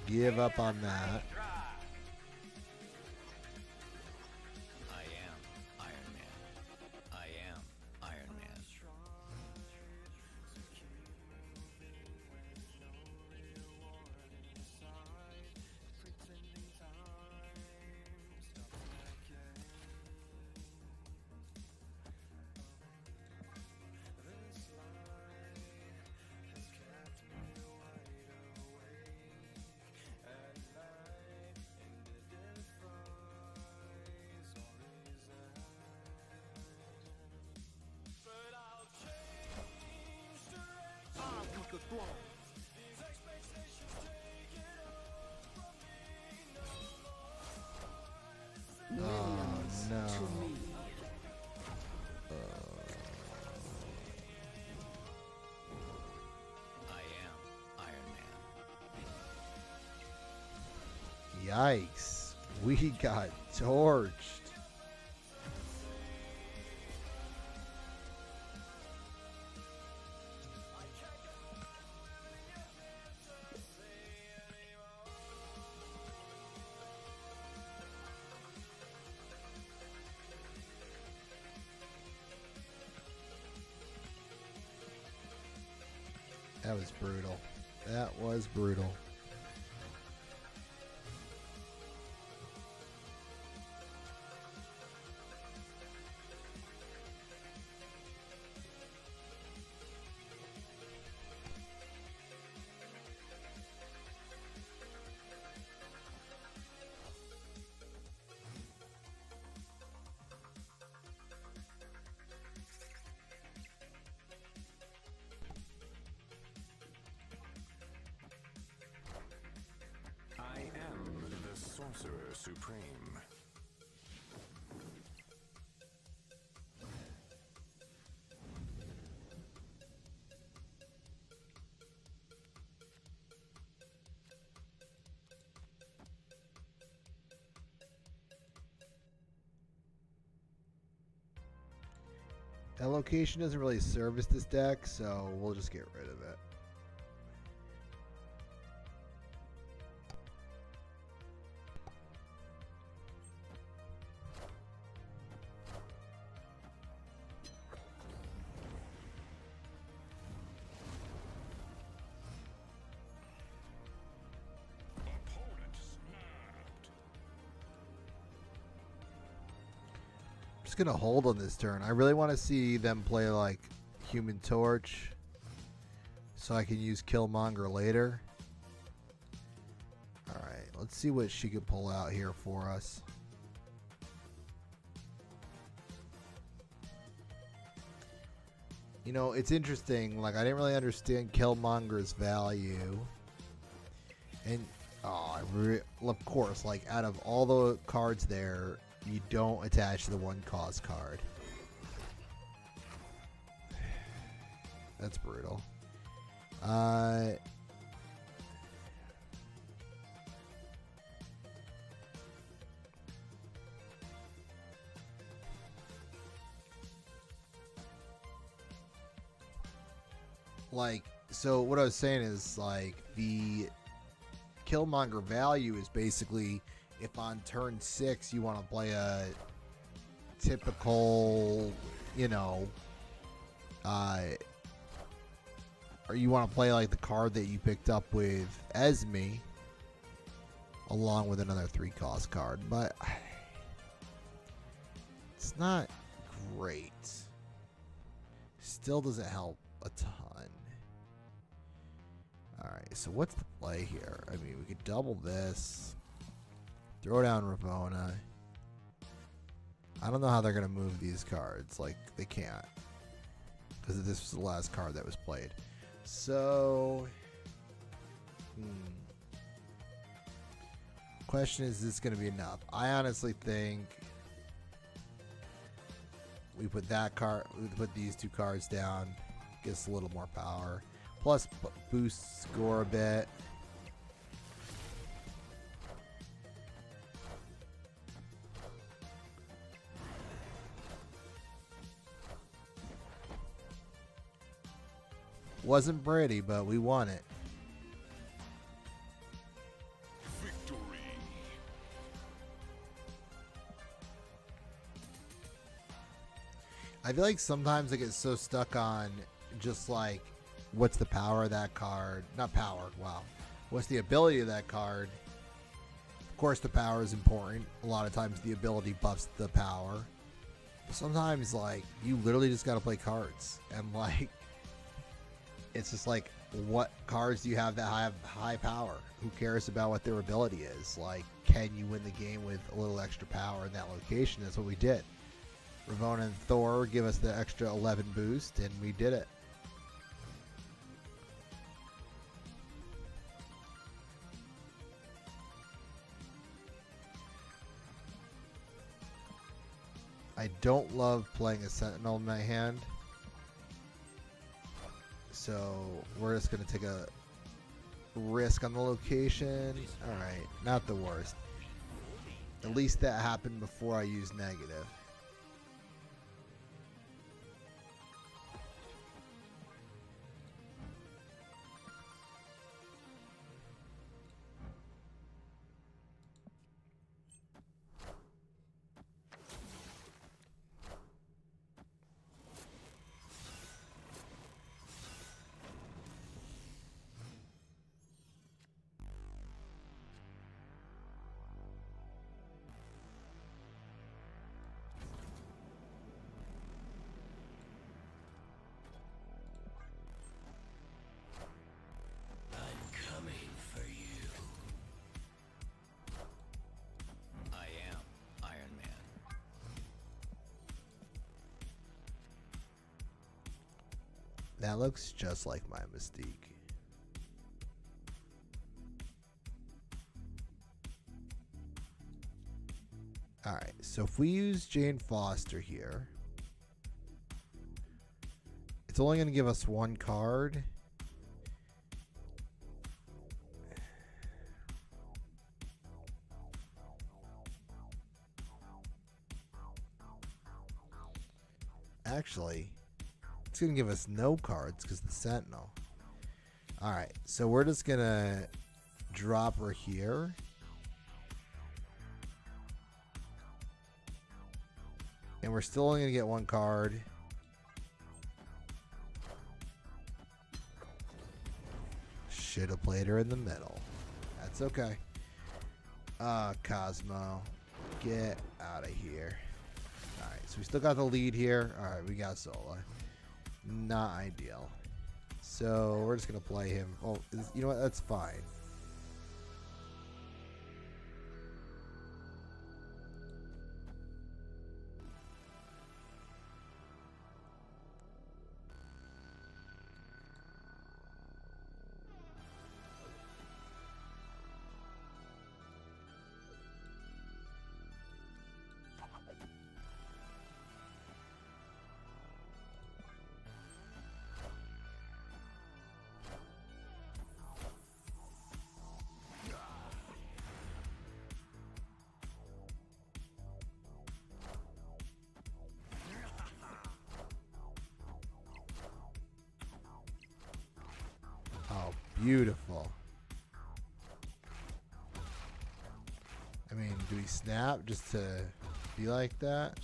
give up on that. I am Iron Man. I am Iron Man. I want the throne. Oh no. I am Iron Man. Yikes. We got torched. That was brutal. That was brutal. I am the Sorcerer Supreme. That location doesn't really service this deck, so we'll just get rid of it. Opponent snapped. I'm just gonna hold on this turn. I really want to see them play like Human Torch, so I can use Killmonger later. All right, let's see what she could pull out here for us. You know, it's interesting. Like, I didn't really understand Killmonger's value, and of course, like out of all the cards there, you don't attach the one cost card. That's brutal. Like, so what I was saying is, like, the Killmonger value is basically if on turn 6 you want to play a typical, you know, or you want to play like the card that you picked up with Esme, along with another 3-cost card, but it's not great. Still doesn't help a ton. Alright, so what's the play here? I mean, we could double this. Throw down Ravona. I don't know how they're going to move these cards. Like, they can't. Because this was the last card that was played. So... Question is this going to be enough? I honestly think we put that card, we put these 2 cards down, gets a little more power, plus boost score a bit. Wasn't pretty, but we won it. I feel like sometimes I get so stuck on just like, what's the power of that card? Not power, wow. What's the ability of that card? Of course, the power is important. A lot of times the ability buffs the power. But sometimes, like, you literally just got to play cards. And, like, it's just like, what cards do you have that have high power? Who cares about what their ability is? Like, can you win the game with a little extra power in that location? That's what we did. Ravona and Thor give us the extra 11 boost, and we did it. I don't love playing a Sentinel in my hand, so we're just going to take a risk on the location. Alright, not the worst. At least that happened before I used negative. That looks just like my Mystique. Alright, so if we use Jane Foster here, it's only going to give us 1 card. Actually, it's going to give us no cards because the Sentinel. Alright, so we're just going to drop her here. And we're still only going to get 1 card. Should have played her in the middle. That's okay. Cosmo. Get out of here. Alright, so we still got the lead here. Alright, we got Sola. Not ideal. So we're just going to play him. Oh, you know what? That's fine. Oh, beautiful. I mean, do we snap just to be like that?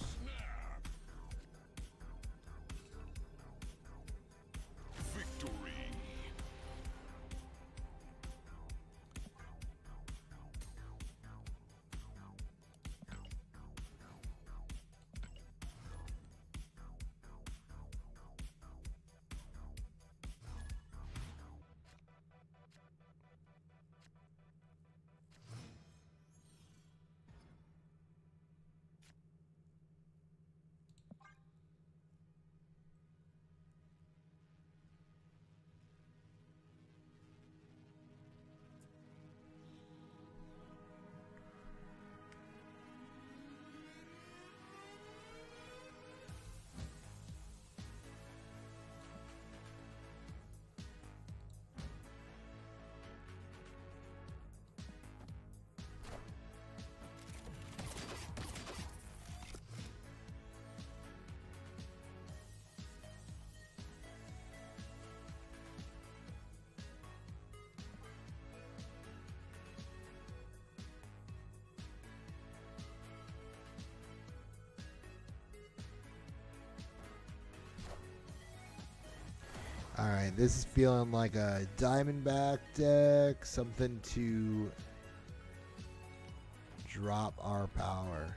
Alright, this is feeling like a Diamondback deck. Something to drop our power.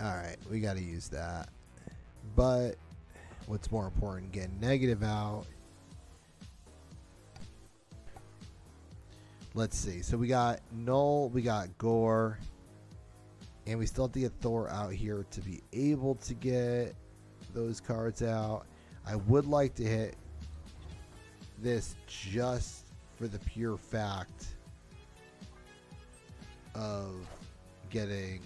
Alright, we got to use that. But what's more important, get negative out. Let's see. So we got Null, we got Gore, and we still have to get Thor out here to be able to get those cards out. I would like to hit this just for the pure fact of getting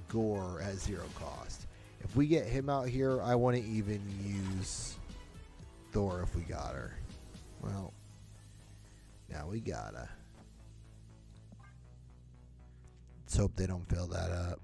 Gore at 0 cost. If we get him out here, I want to even use Thor if we got her. Well, now we gotta. Let's hope they don't fill that up.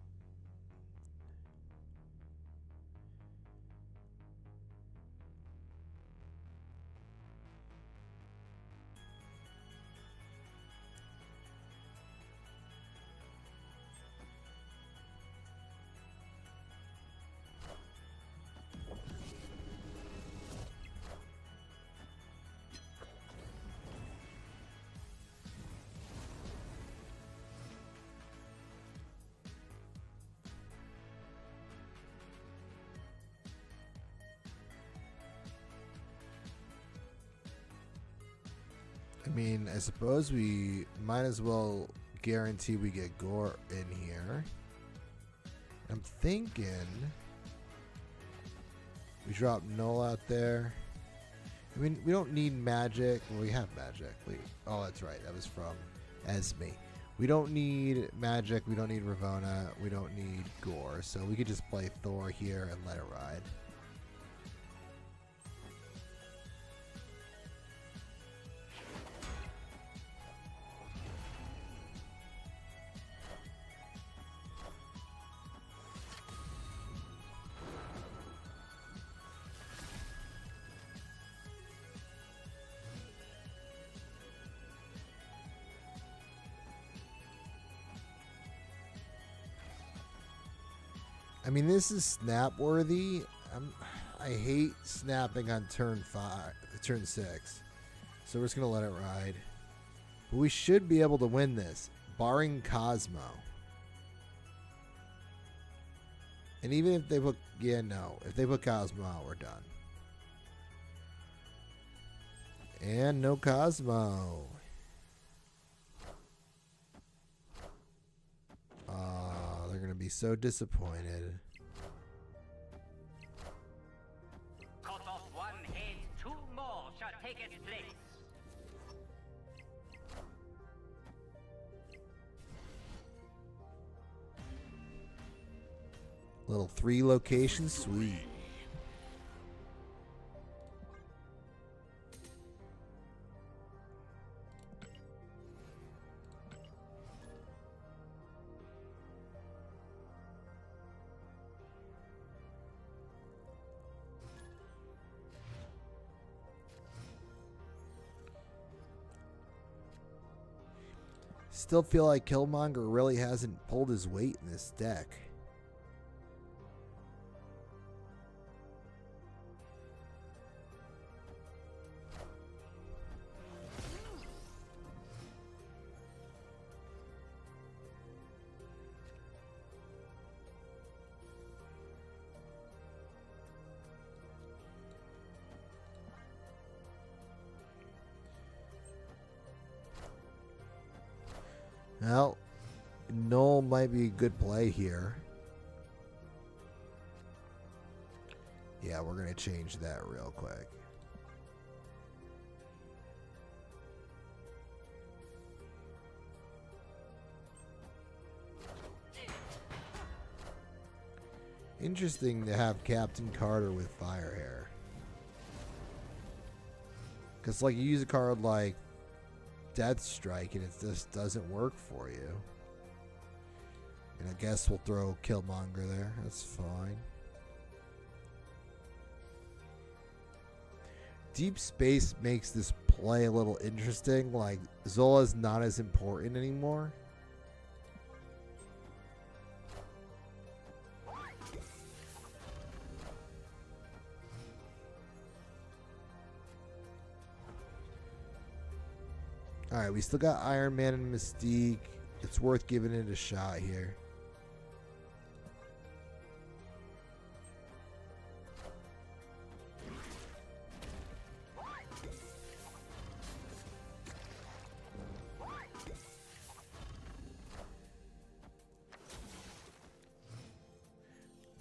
I mean, I suppose we might as well guarantee we get Gore in here. I'm thinking we drop Null out there. I mean, we don't need magic. Well, we have magic. Oh, that's right. That was from Esme. We don't need magic. We don't need Ravonna. We don't need Gore. So we could just play Thor here and let it ride. I mean, this is snap worthy. I hate snapping on turn 6. So we're just going to let it ride. But we should be able to win this, barring Cosmo. And even if they put, if they put Cosmo out, we're done. And no Cosmo. They're going to be so disappointed. Cut off one head, 2 more shall take its place. Little 3 location suite. Still feel like Killmonger really hasn't pulled his weight in this deck. Well, Null might be a good play here. Yeah, we're going to change that real quick. Interesting to have Captain Carter with Fire Hair. Because, like, you use a card like Death Strike and it just doesn't work for you. And I guess we'll throw Killmonger there. That's fine. deep space makes this play a little interesting. Like, Zola's not as important anymore. Alright, we still got Iron Man and Mystique. It's worth giving it a shot here.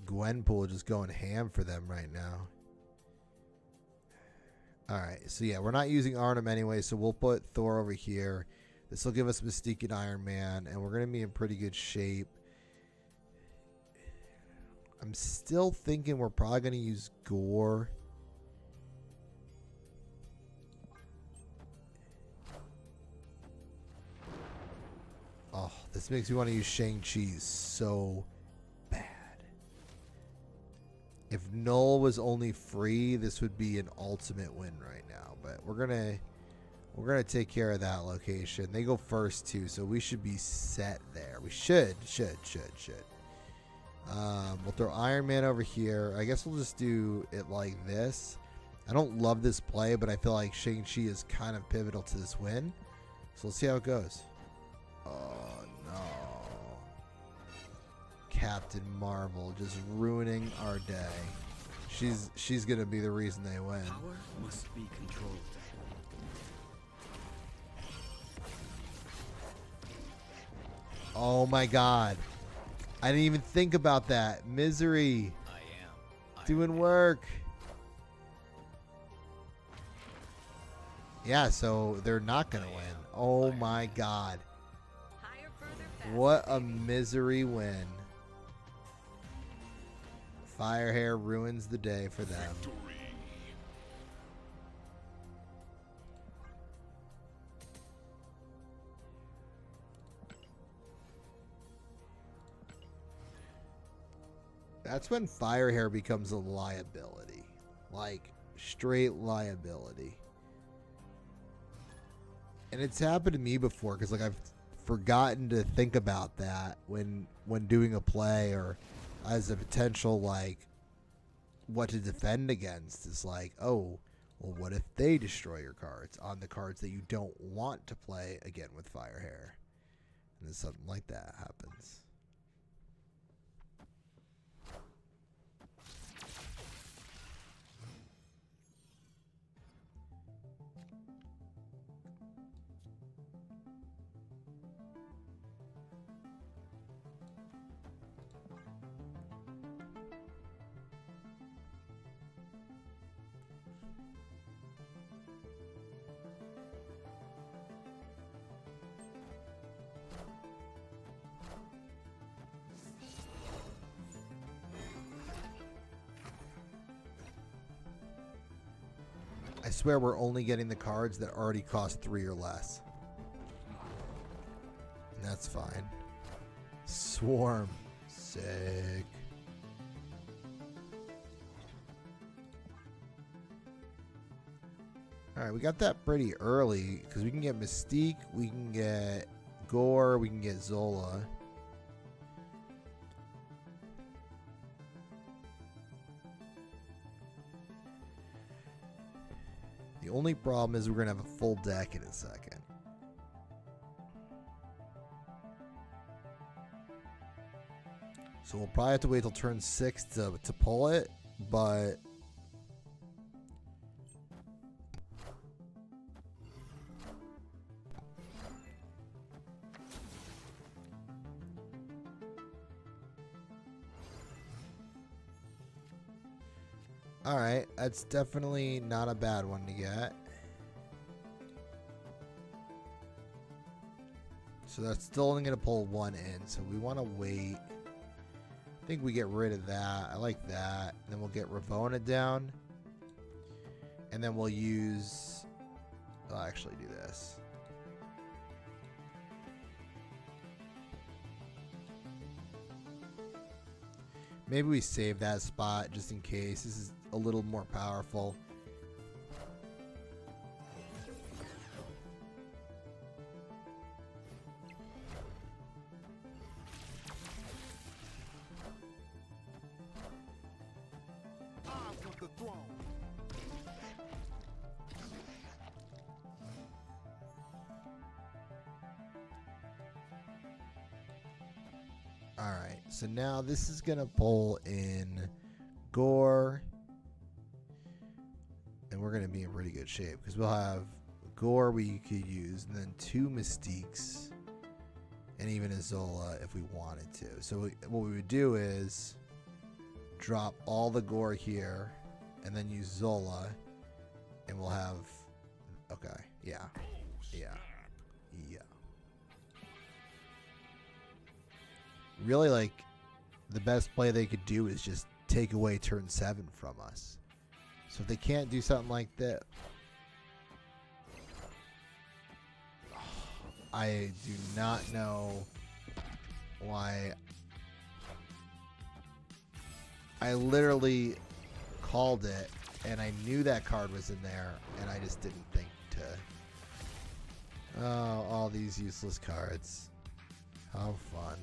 Gwenpool just going ham for them right now. Alright, so yeah, we're not using Arnhem anyway, so we'll put Thor over here. This will give us Mystique and Iron Man, and we're going to be in pretty good shape. I'm still thinking we're probably going to use Gore. Oh, this makes me want to use Shang-Chi so bad. If Null was only free, this would be an ultimate win right now. But we're gonna take care of that location. They go first too, so we should be set there. We should. We'll throw Iron Man over here. I guess we'll just do it like this. I don't love this play, but I feel like Shang-Chi is kind of pivotal to this win. So let's see how it goes. Oh no. Captain Marvel just ruining our day. She's gonna be the reason they win. Power must be controlled. Oh my god. I didn't even think about that. Misery. I am. Doing work. Yeah, so they're not gonna win. Oh my god. Higher, further, faster. What a misery win. Firehair ruins the day for them. That's when Firehair becomes a liability. Like, straight liability. And it's happened to me before, because like I've forgotten to think about that when doing a play, or as a potential, like, what to defend against. Is like, oh, well, what if they destroy your cards on the cards that you don't want to play again with Firehair? And then something like that happens. I swear we're only getting the cards that already cost 3 or less. And that's fine. Swarm. Sick. Alright, we got that pretty early, because we can get Mystique, we can get Gore, we can get Zola. The only problem is we're going to have a full deck in a second. So we'll probably have to wait till turn 6 to pull it, but alright, that's definitely not a bad one to get. So that's still only going to pull 1 in, so we want to wait. I think we get rid of that. I like that. Then we'll get Ravonna down. And then we'll use... I'll actually do this. Maybe we save that spot just in case. This is a little more powerful. throne. Alright, so now this is going to pull in Gore. And we're going to be in pretty good shape because we'll have Gore we could use, and then 2 Mystiques, and even a Zola if we wanted to. So what we would do is drop all the Gore here, and then use Zola, and we'll have... Okay, yeah. Really, like, the best play they could do is just take away turn 7 from us. So if they can't do something like that, I do not know why. I literally called it, and I knew that card was in there, and I just didn't think to. Oh, all these useless cards. How fun.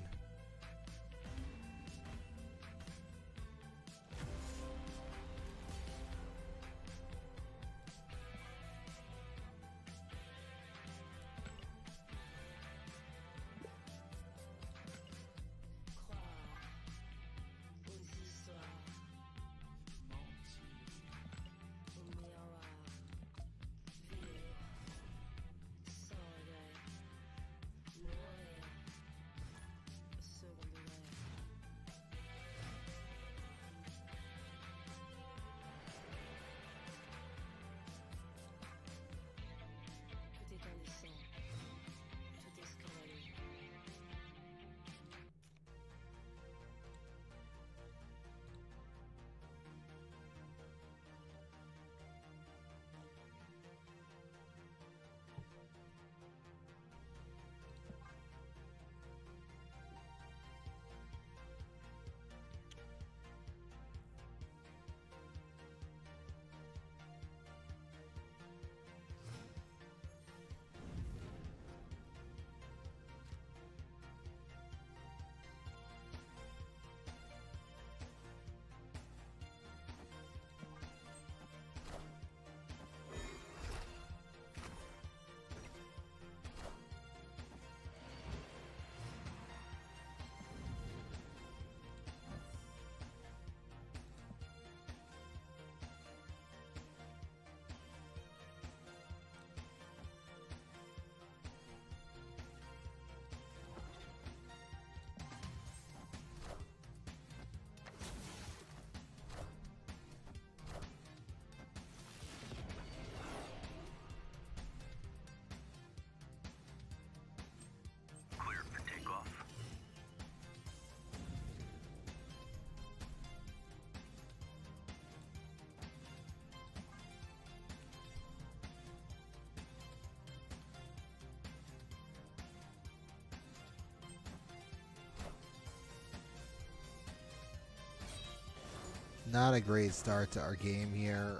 Not a great start to our game here.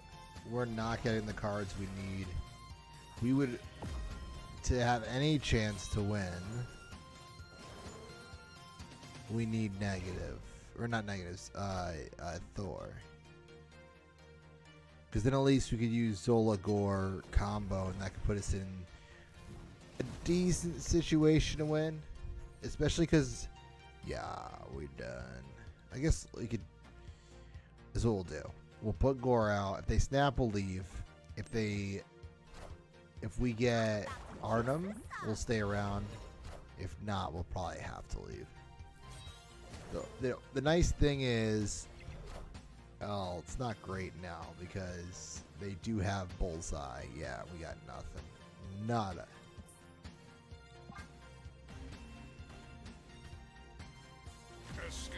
We're not getting the cards we need. We would, to have any chance to win, we need negative. Or not negatives, Thor. Because then at least we could use Zola Gore combo, and that could put us in a decent situation to win. Especially because, yeah, we're done. I guess we could... This is what we'll do. We'll put Gore out. If they snap, we'll leave. If we get Arnhem, we'll stay around. If not, we'll probably have to leave. The nice thing is, oh, it's not great now because they do have Bullseye. Yeah, we got nothing. Nada. Escaped.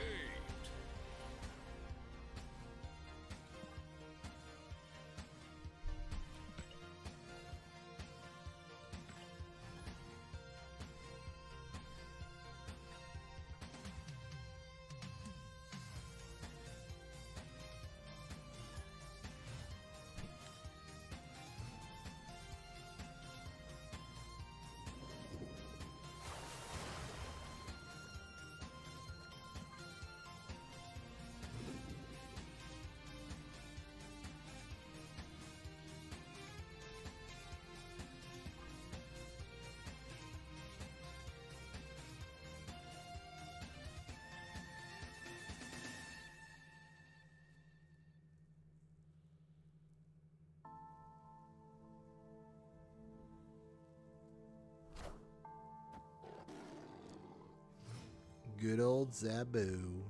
Good old Zabu.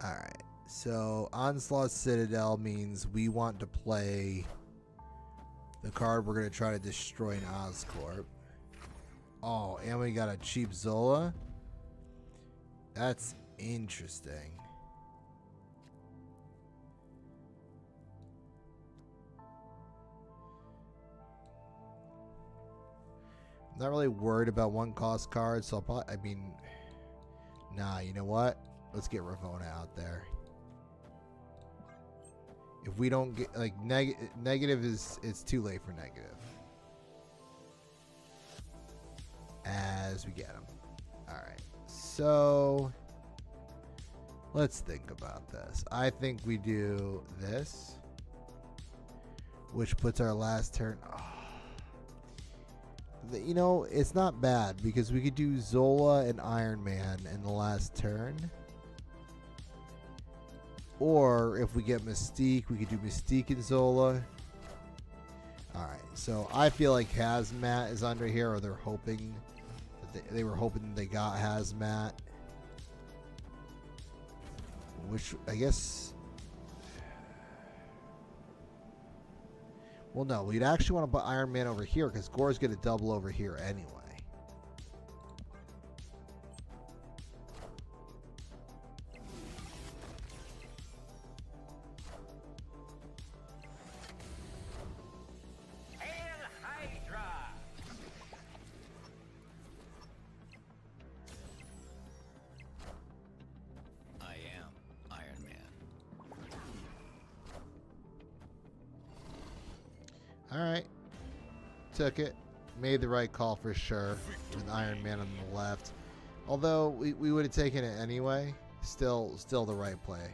Alright, so Onslaught Citadel means we want to play the card we're going to try to destroy in Oscorp. Oh, and we got a cheap Zola? That's interesting. I'm not really worried about one cost cards, so I'll probably, I mean, nah, you know what? Let's get Ravona out there. If we don't get, like, negative is, it's too late for negative. As we get them. Alright, so let's think about this. I think we do this, which puts our last turn. Oh. You know, it's not bad because we could do Zola and Iron Man in the last turn. Or if we get Mystique, we could do Mystique and Zola. Alright, so I feel like Hazmat is under here, or they're hoping that they were hoping they got Hazmat. Which, I guess... Well, no, we'd actually want to put Iron Man over here because Gore's going to double over here anyway. Hail Hydra! I am Iron Man. Alright. Took it. Made the right call for sure. With Iron Man on the left. Although we would have taken it anyway. Still the right play.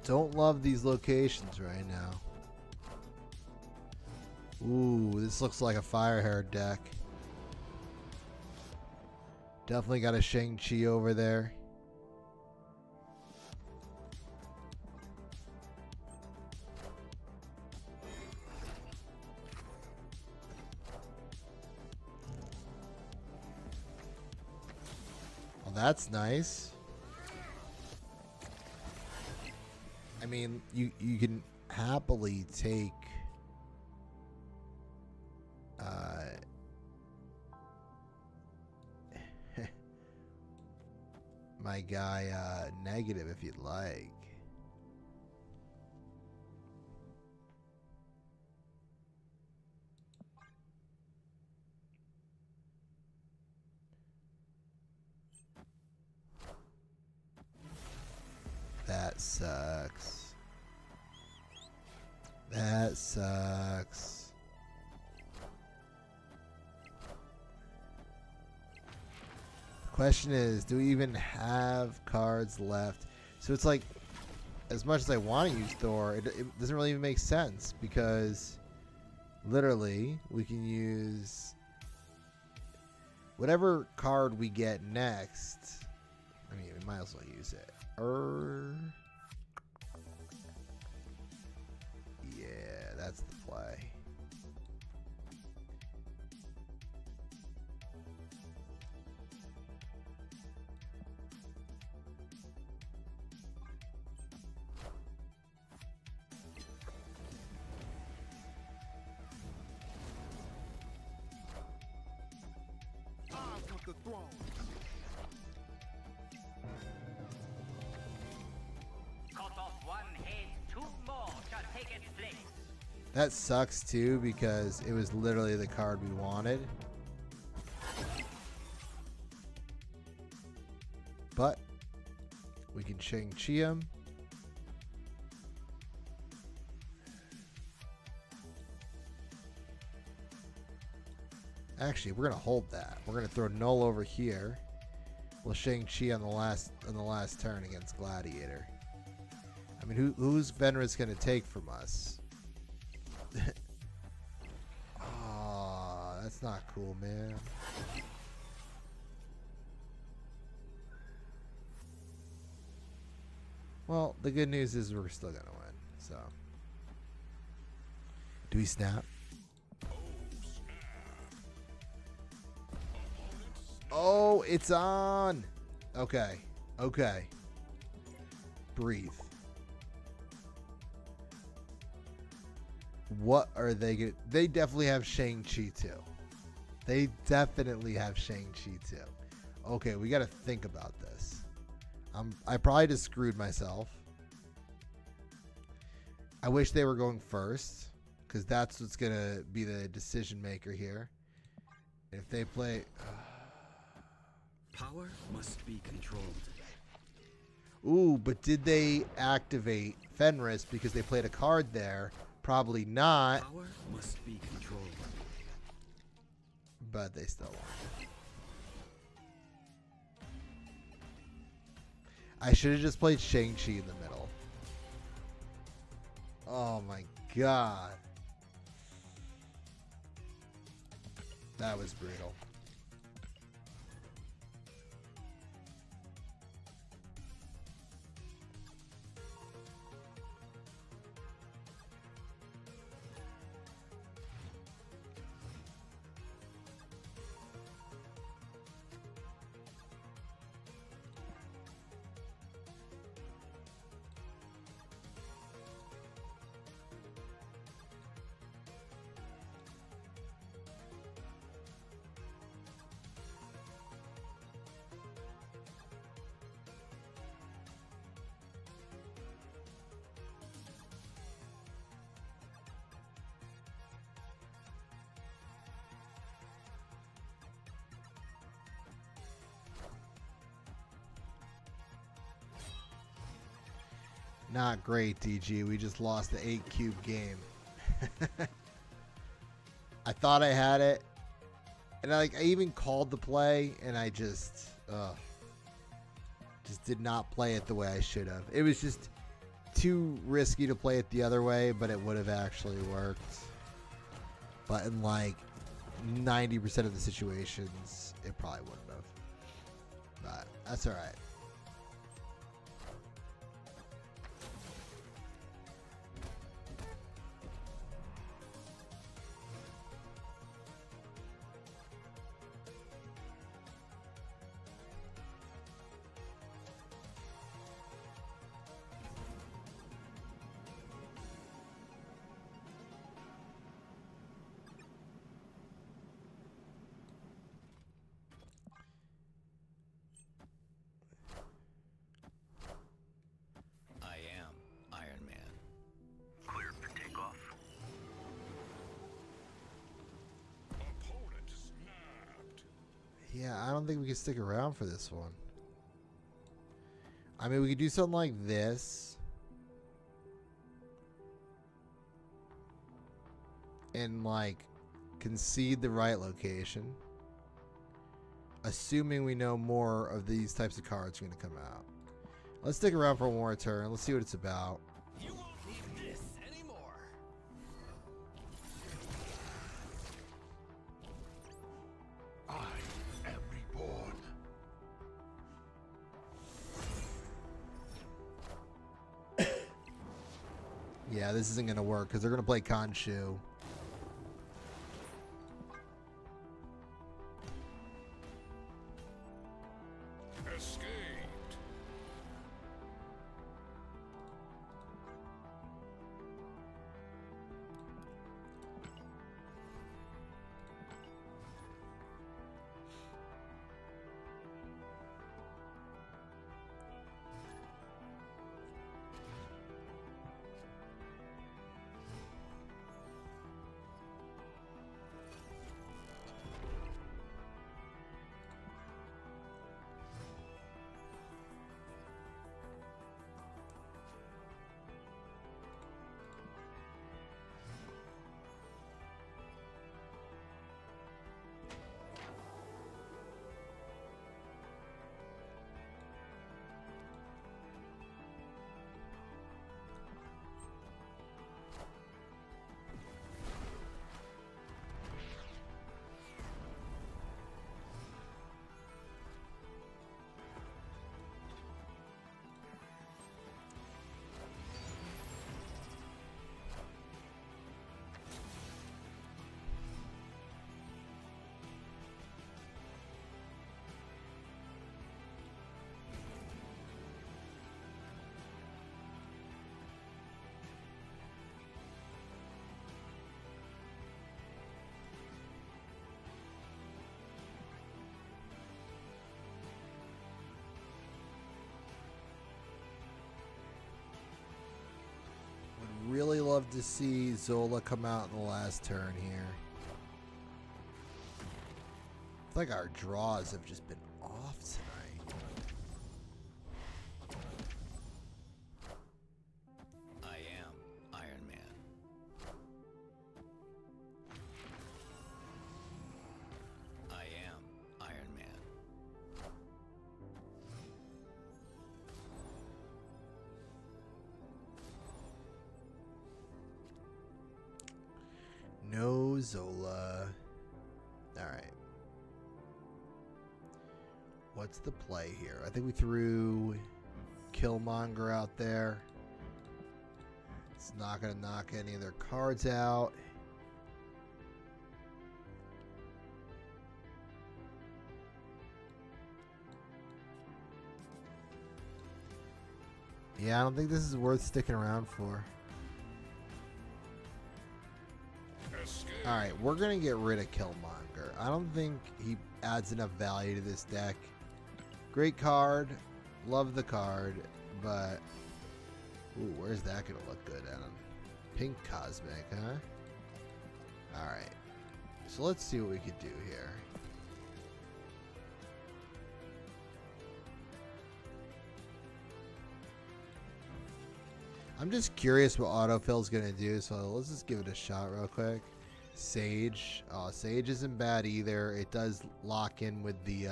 Don't love these locations right now. Ooh, this looks like a Firehair deck. Definitely got a Shang-Chi over there. Well, that's nice. I mean, you can happily take my guy negative if you'd like. That sucks. That sucks. The question is, do we even have cards left? So it's like, as much as I want to use Thor, it doesn't really even make sense because literally we can use whatever card we get next. I mean, we might as well use it. Yeah, that's the play. I want the throne. Cut off one head, two more shall take its place. That sucks too because it was literally the card we wanted. But we can Shang-Chi him. Actually, we're gonna hold that. We're gonna throw Null over here. We'll Shang-Chi on the last turn against Gladiator. I mean, who's Venris gonna take from us? Oh, that's not cool, man. Well, the good news is we're still gonna win. So, do we snap? Oh, it's on. Okay. Okay. Breathe. What are they going to... They definitely have Shang-Chi too. They definitely have Shang-Chi too. Okay, we got to think about this. I probably just screwed myself. I wish they were going first, because that's what's going to be the decision maker here. If they play... Power must be controlled. Ooh, but did they activate Fenris because they played a card there? Probably not. Power must be controlled. But they still won. I should have just played Shang-Chi in the middle. Oh my god. That was brutal. Not great, DG. We just lost the 8 cube game. I thought I had it. And I even called the play and I just did not play it the way I should have. It was just too risky to play it the other way, but it would have actually worked. But in like 90% of the situations, it probably wouldn't have. But that's all right. I am Iron Man. Cleared for takeoff. Opponent snapped. Yeah, I don't think we can stick around for this one. I mean, we could do something like this. And, like, concede the right location. Assuming we know more of these types of cards are going to come out. Let's stick around for one more turn. Let's see what it's about. You won't need this anymore. I am reborn. Yeah, this isn't going to work because they're going to play Khonshu. Escaped. love to see Zola come out in the last turn here. It's like our draws have just been off tonight. I am Iron Man. I am Iron Man. No Zola. Alright. What's the play here? I think we threw Killmonger out there. It's not going to knock any of their cards out. Yeah, I don't think this is worth sticking around for. Alright, we're going to get rid of Killmonger. I don't think he adds enough value to this deck. Great card. Love the card. But, ooh, where's that going to look good at him? Pink Cosmic, huh? Alright. So let's see what we could do here. I'm just curious what autofill's going to do, so let's just give it a shot real quick. Sage. Oh, Sage isn't bad either. It does lock in with the,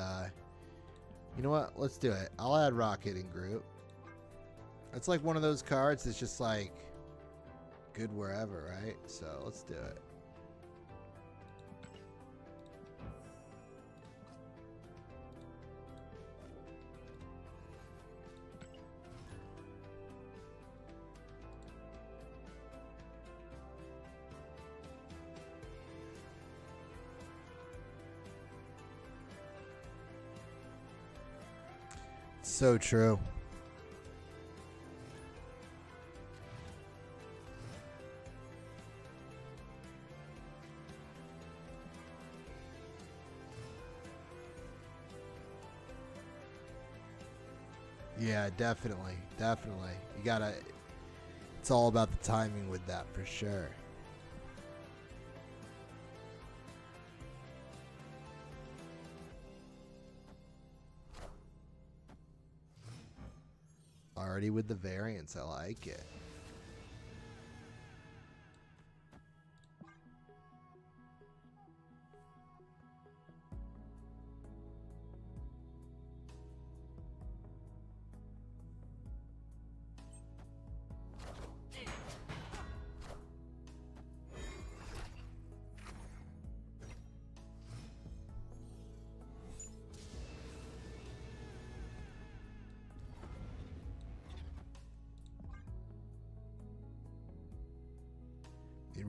you know what? Let's do it. I'll add Rocket in group. It's like one of those cards that's just like good wherever, right? So let's do it. So true. Yeah, definitely. Definitely. You gotta, it's all about the timing with that for sure. Already with the variants, I like it.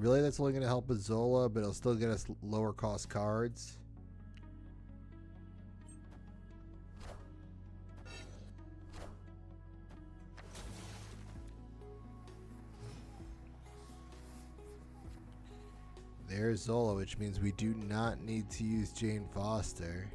Really, that's only going to help with Zola, but it'll still get us lower cost cards. There's Zola, which means we do not need to use Jane Foster.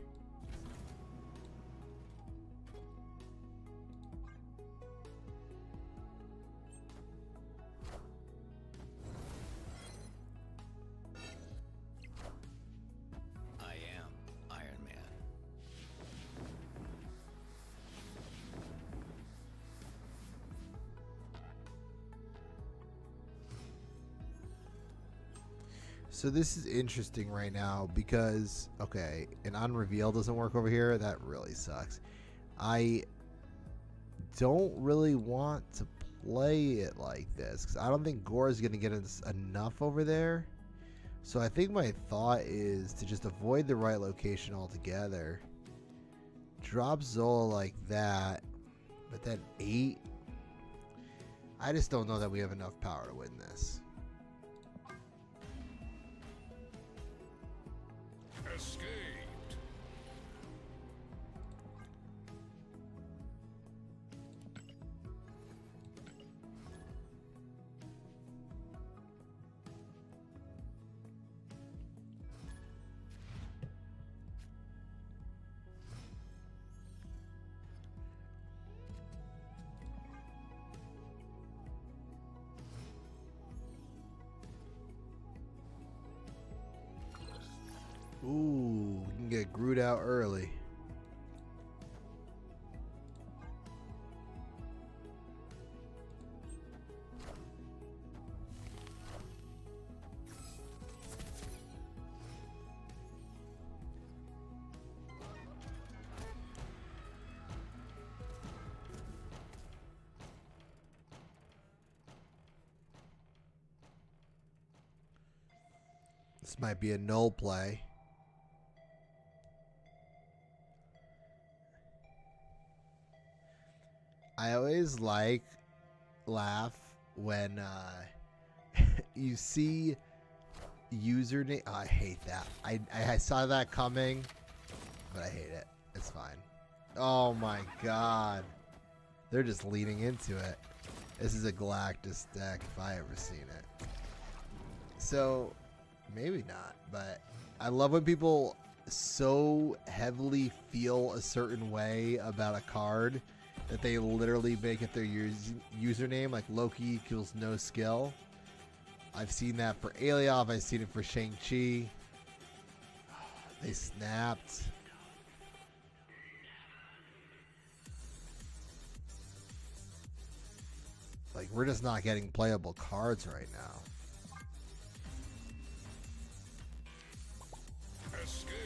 So this is interesting right now because, okay, an unreveal doesn't work over here. That really sucks. I don't really want to play it like this because I don't think Gore is going to get us enough over there. So I think my thought is to just avoid the right location altogether. Drop Zola like that, but then 8. I just don't know that we have enough power to win this. Escaped. get Groot out early. This might be a null play. I always laugh when you see username. Oh, I hate that. I saw that coming, but I hate it. It's fine. Oh my god. They're just leaning into it. This is a Galactus deck if I ever seen it. So, maybe not, but I love when people so heavily feel a certain way about a card that they literally make it their username, like Loki equals no skill. I've seen that for Alioth. I've seen it for Shang-Chi. They snapped. Like, we're just not getting playable cards right now. Escaped.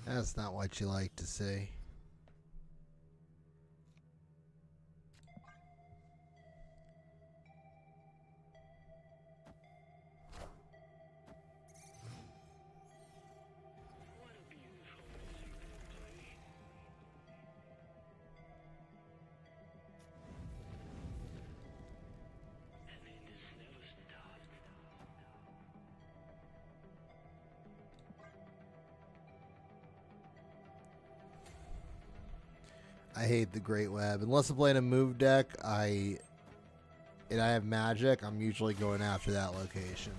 That's not what you like to see. I hate the Great Web. Unless I'm playing a move deck, and I have magic, I'm usually going after that location.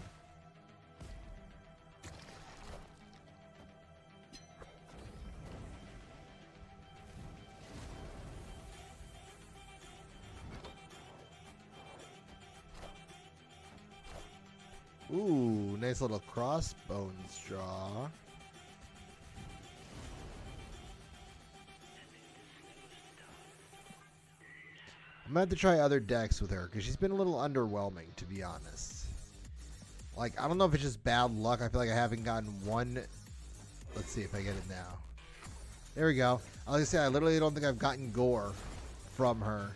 Ooh, nice little crossbones draw. I'm going to have to try other decks with her because she's been a little underwhelming, to be honest. Like, I don't know if it's just bad luck. I feel like I haven't gotten one. Let's see if I get it now. There we go. I was going to say, I literally don't think I've gotten Gore from her.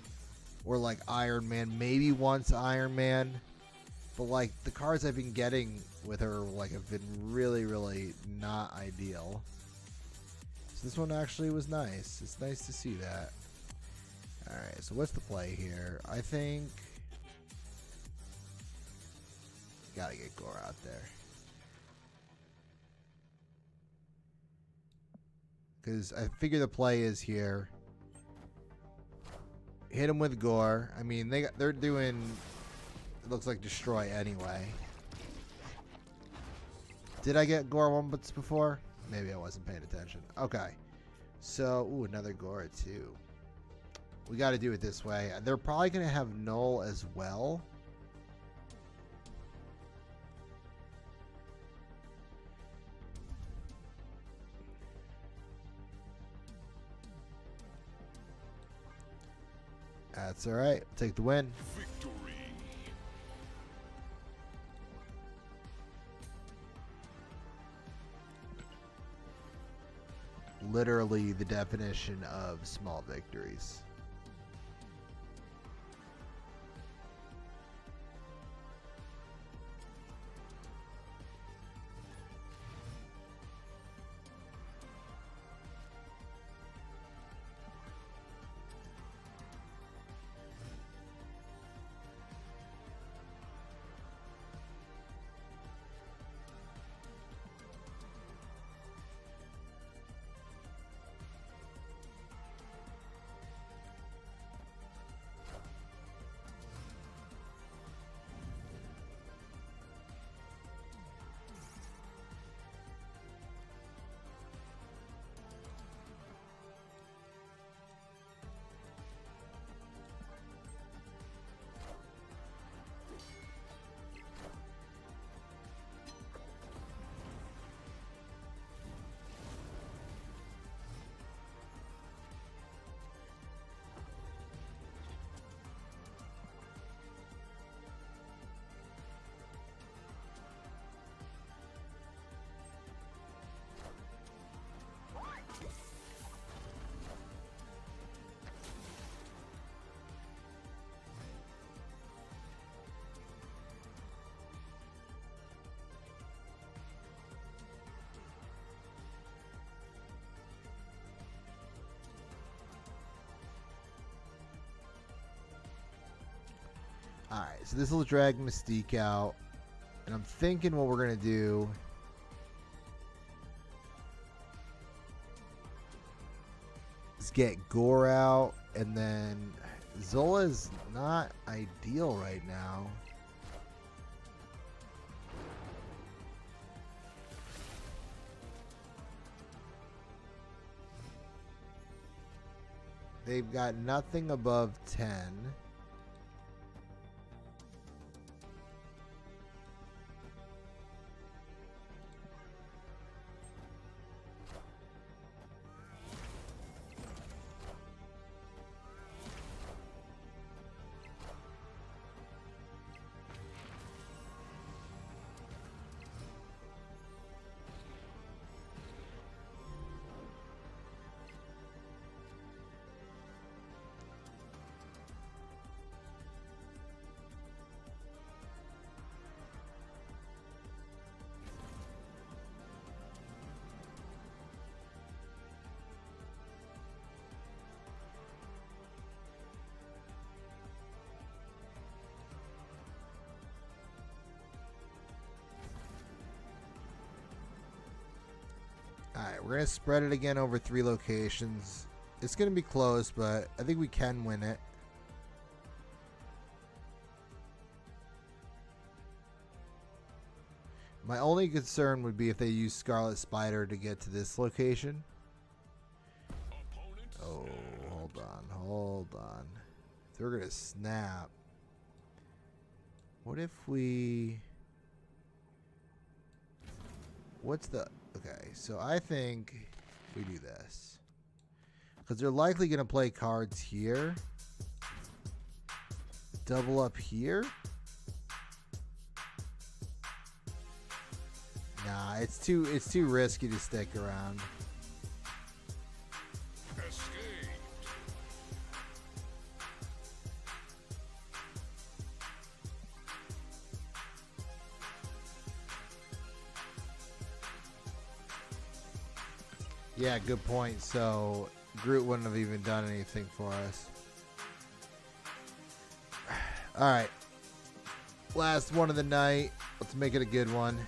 Or, like, Iron Man. Maybe once Iron Man. But, like, the cards I've been getting with her, like, have been really, really not ideal. So this one actually was nice. It's nice to see that. Alright, so what's the play here? I think gotta get Gore out there. Because I figure the play is here. Hit him with Gore. I mean, they're doing, it looks like destroy anyway. Did I get Gore once before? Maybe I wasn't paying attention. Okay. So, ooh, another Gore too. We got to do it this way. They're probably going to have Null as well. That's all right. Take the win. Victory. Literally the definition of small victories. Alright, so this will drag Mystique out. And I'm thinking what we're going to do is get Gore out. And then Zola's not ideal right now. They've got nothing above 10. Alright, we're going to spread it again over 3 locations. It's going to be close, but I think we can win it. My only concern would be if they use Scarlet Spider to get to this location. Oh, hold on. If they're going to snap. What if we... What's the... Okay, so I think we do this. Because they're likely going to play cards here. Double up here. Nah, it's too risky to stick around. Escape. Yeah, good point. So Groot wouldn't have even done anything for us. All right. Last one of the night. Let's make it a good one.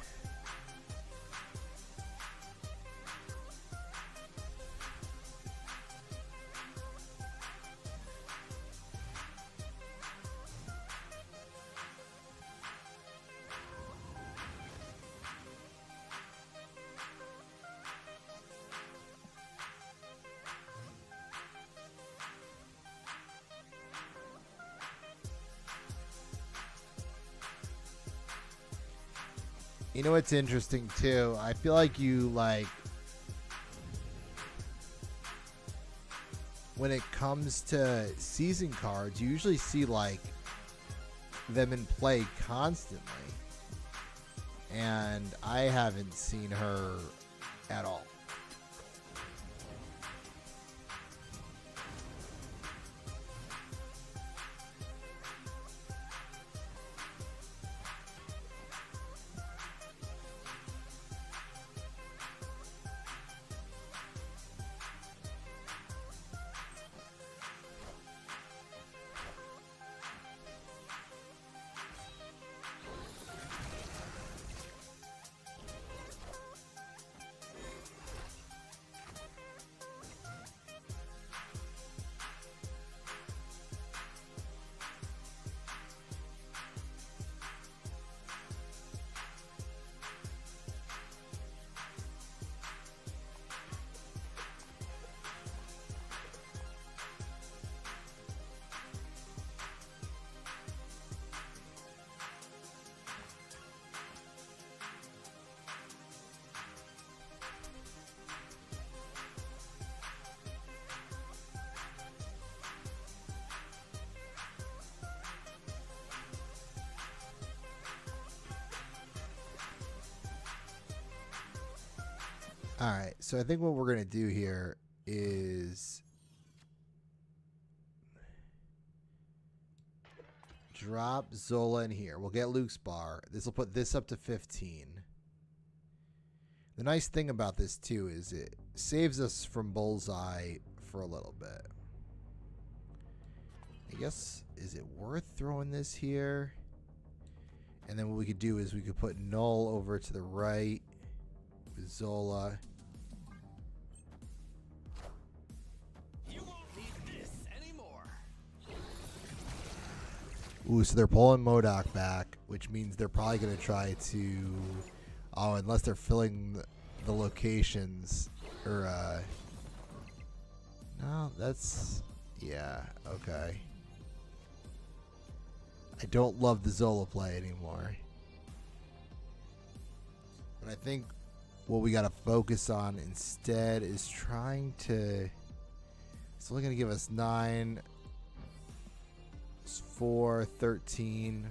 You know what's interesting too? I feel like you when it comes to season cards, you usually see them in play constantly. And I haven't seen her at all. All right, so I think what we're going to do here is drop Zola in here. We'll get Luke's bar. This will put this up to 15. The nice thing about this, too, is it saves us from Bullseye for a little bit. I guess, is it worth throwing this here? And then what we could do is we could put Null over to the right with Zola. You won't need this anymore. Ooh, so they're pulling MODOK back, which means they're probably going to try to... Oh, unless they're filling the locations. Or, no, that's... Yeah, okay. I don't love the Zola play anymore. But I think what we got to focus on instead is trying to... It's only going to give us 9... 4, 13.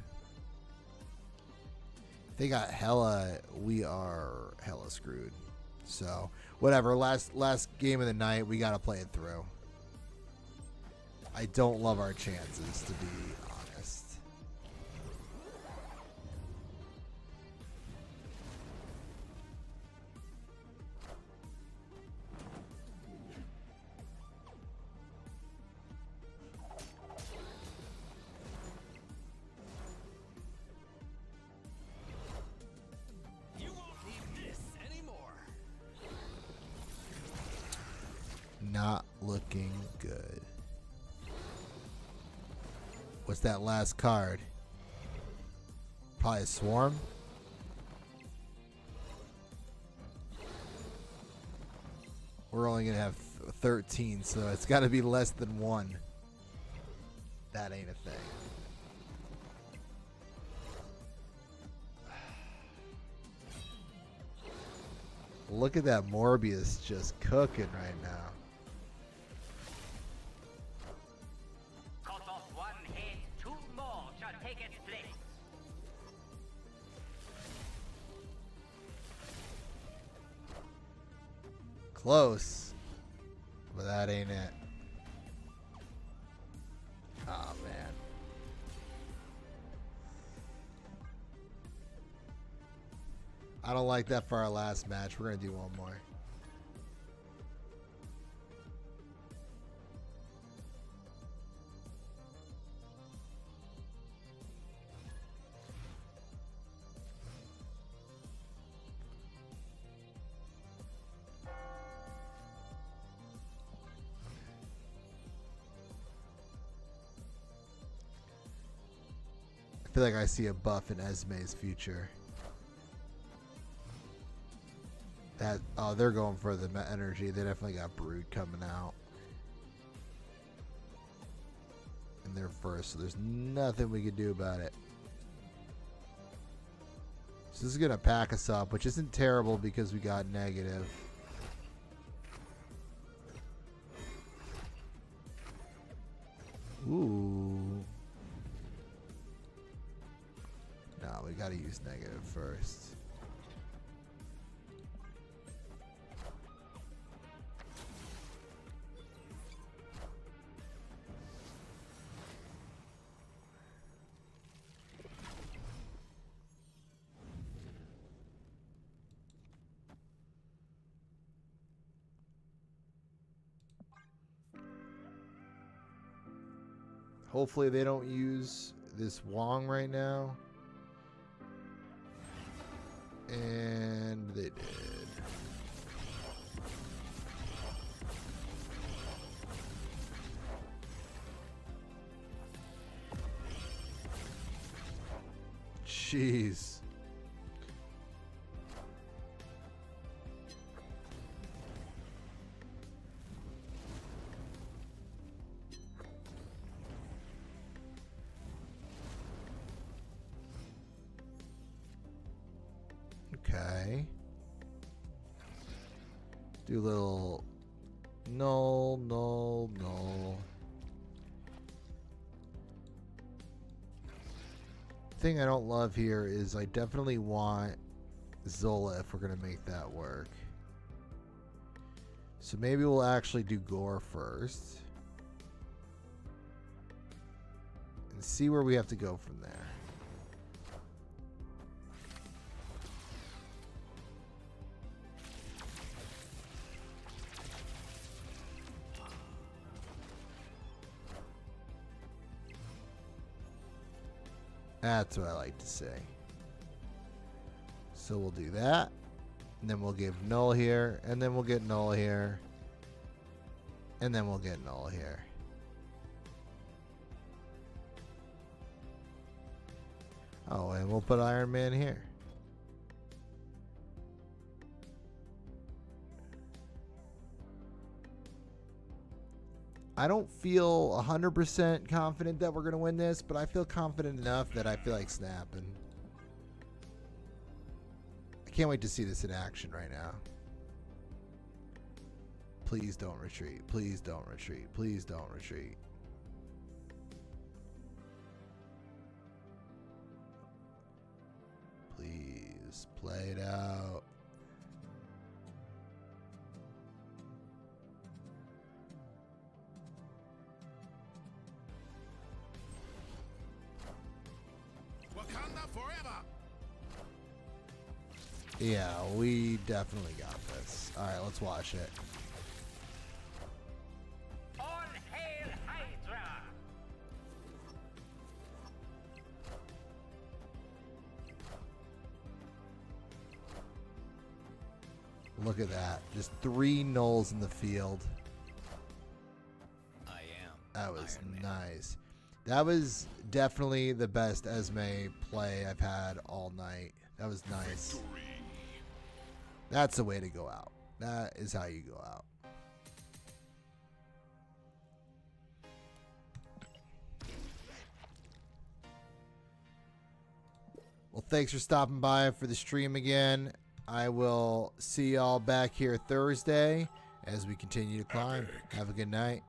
They got hella. We are hella screwed. So whatever. Last game of the night. We gotta play it through. I don't love our chances, to be honest. You won't need this anymore. Not looking good. What's that last card? Probably a swarm. We're only gonna have 13, so it's got to be less than 1. That ain't a thing. Look at that Morbius just cooking right now. Cut off one head, 2 more shall take its place. Close. But that ain't it. Oh, man. I don't like that for our last match. We're going to do one more. I feel like I see a buff in Esme's future. That they're going for the energy. They definitely got Brood coming out. And they're first, so there's nothing we can do about it. So this is gonna pack us up, which isn't terrible because we got negative. Ooh. No, we gotta use negative first. Hopefully they don't use this Wong right now. And they did. Jeez. Okay. Do a little null. Thing I don't love here is I definitely want Zola if we're gonna make that work. So maybe we'll actually do Gore first. And see where we have to go from there. That's what I like to say. So we'll do that. And then we'll give null here. And then we'll get null here. And then we'll get null here. Oh, and we'll put Iron Man here. I don't feel 100% confident that we're going to win this, but I feel confident enough that I feel like snapping. I can't wait to see this in action right now. Please don't retreat. Please don't retreat. Please don't retreat. Please play it out. Wakanda forever. Yeah, we definitely got this. All right, let's watch it. All hail Hydra! Look at that. Just 3 nulls in the field. I am. That was Iron Man. nice. That was definitely the best Esme play I've had all night. That was nice. That's the way to go out. That is how you go out. Well, thanks for stopping by for the stream again. I will see y'all back here Thursday as we continue to climb. Have a good night.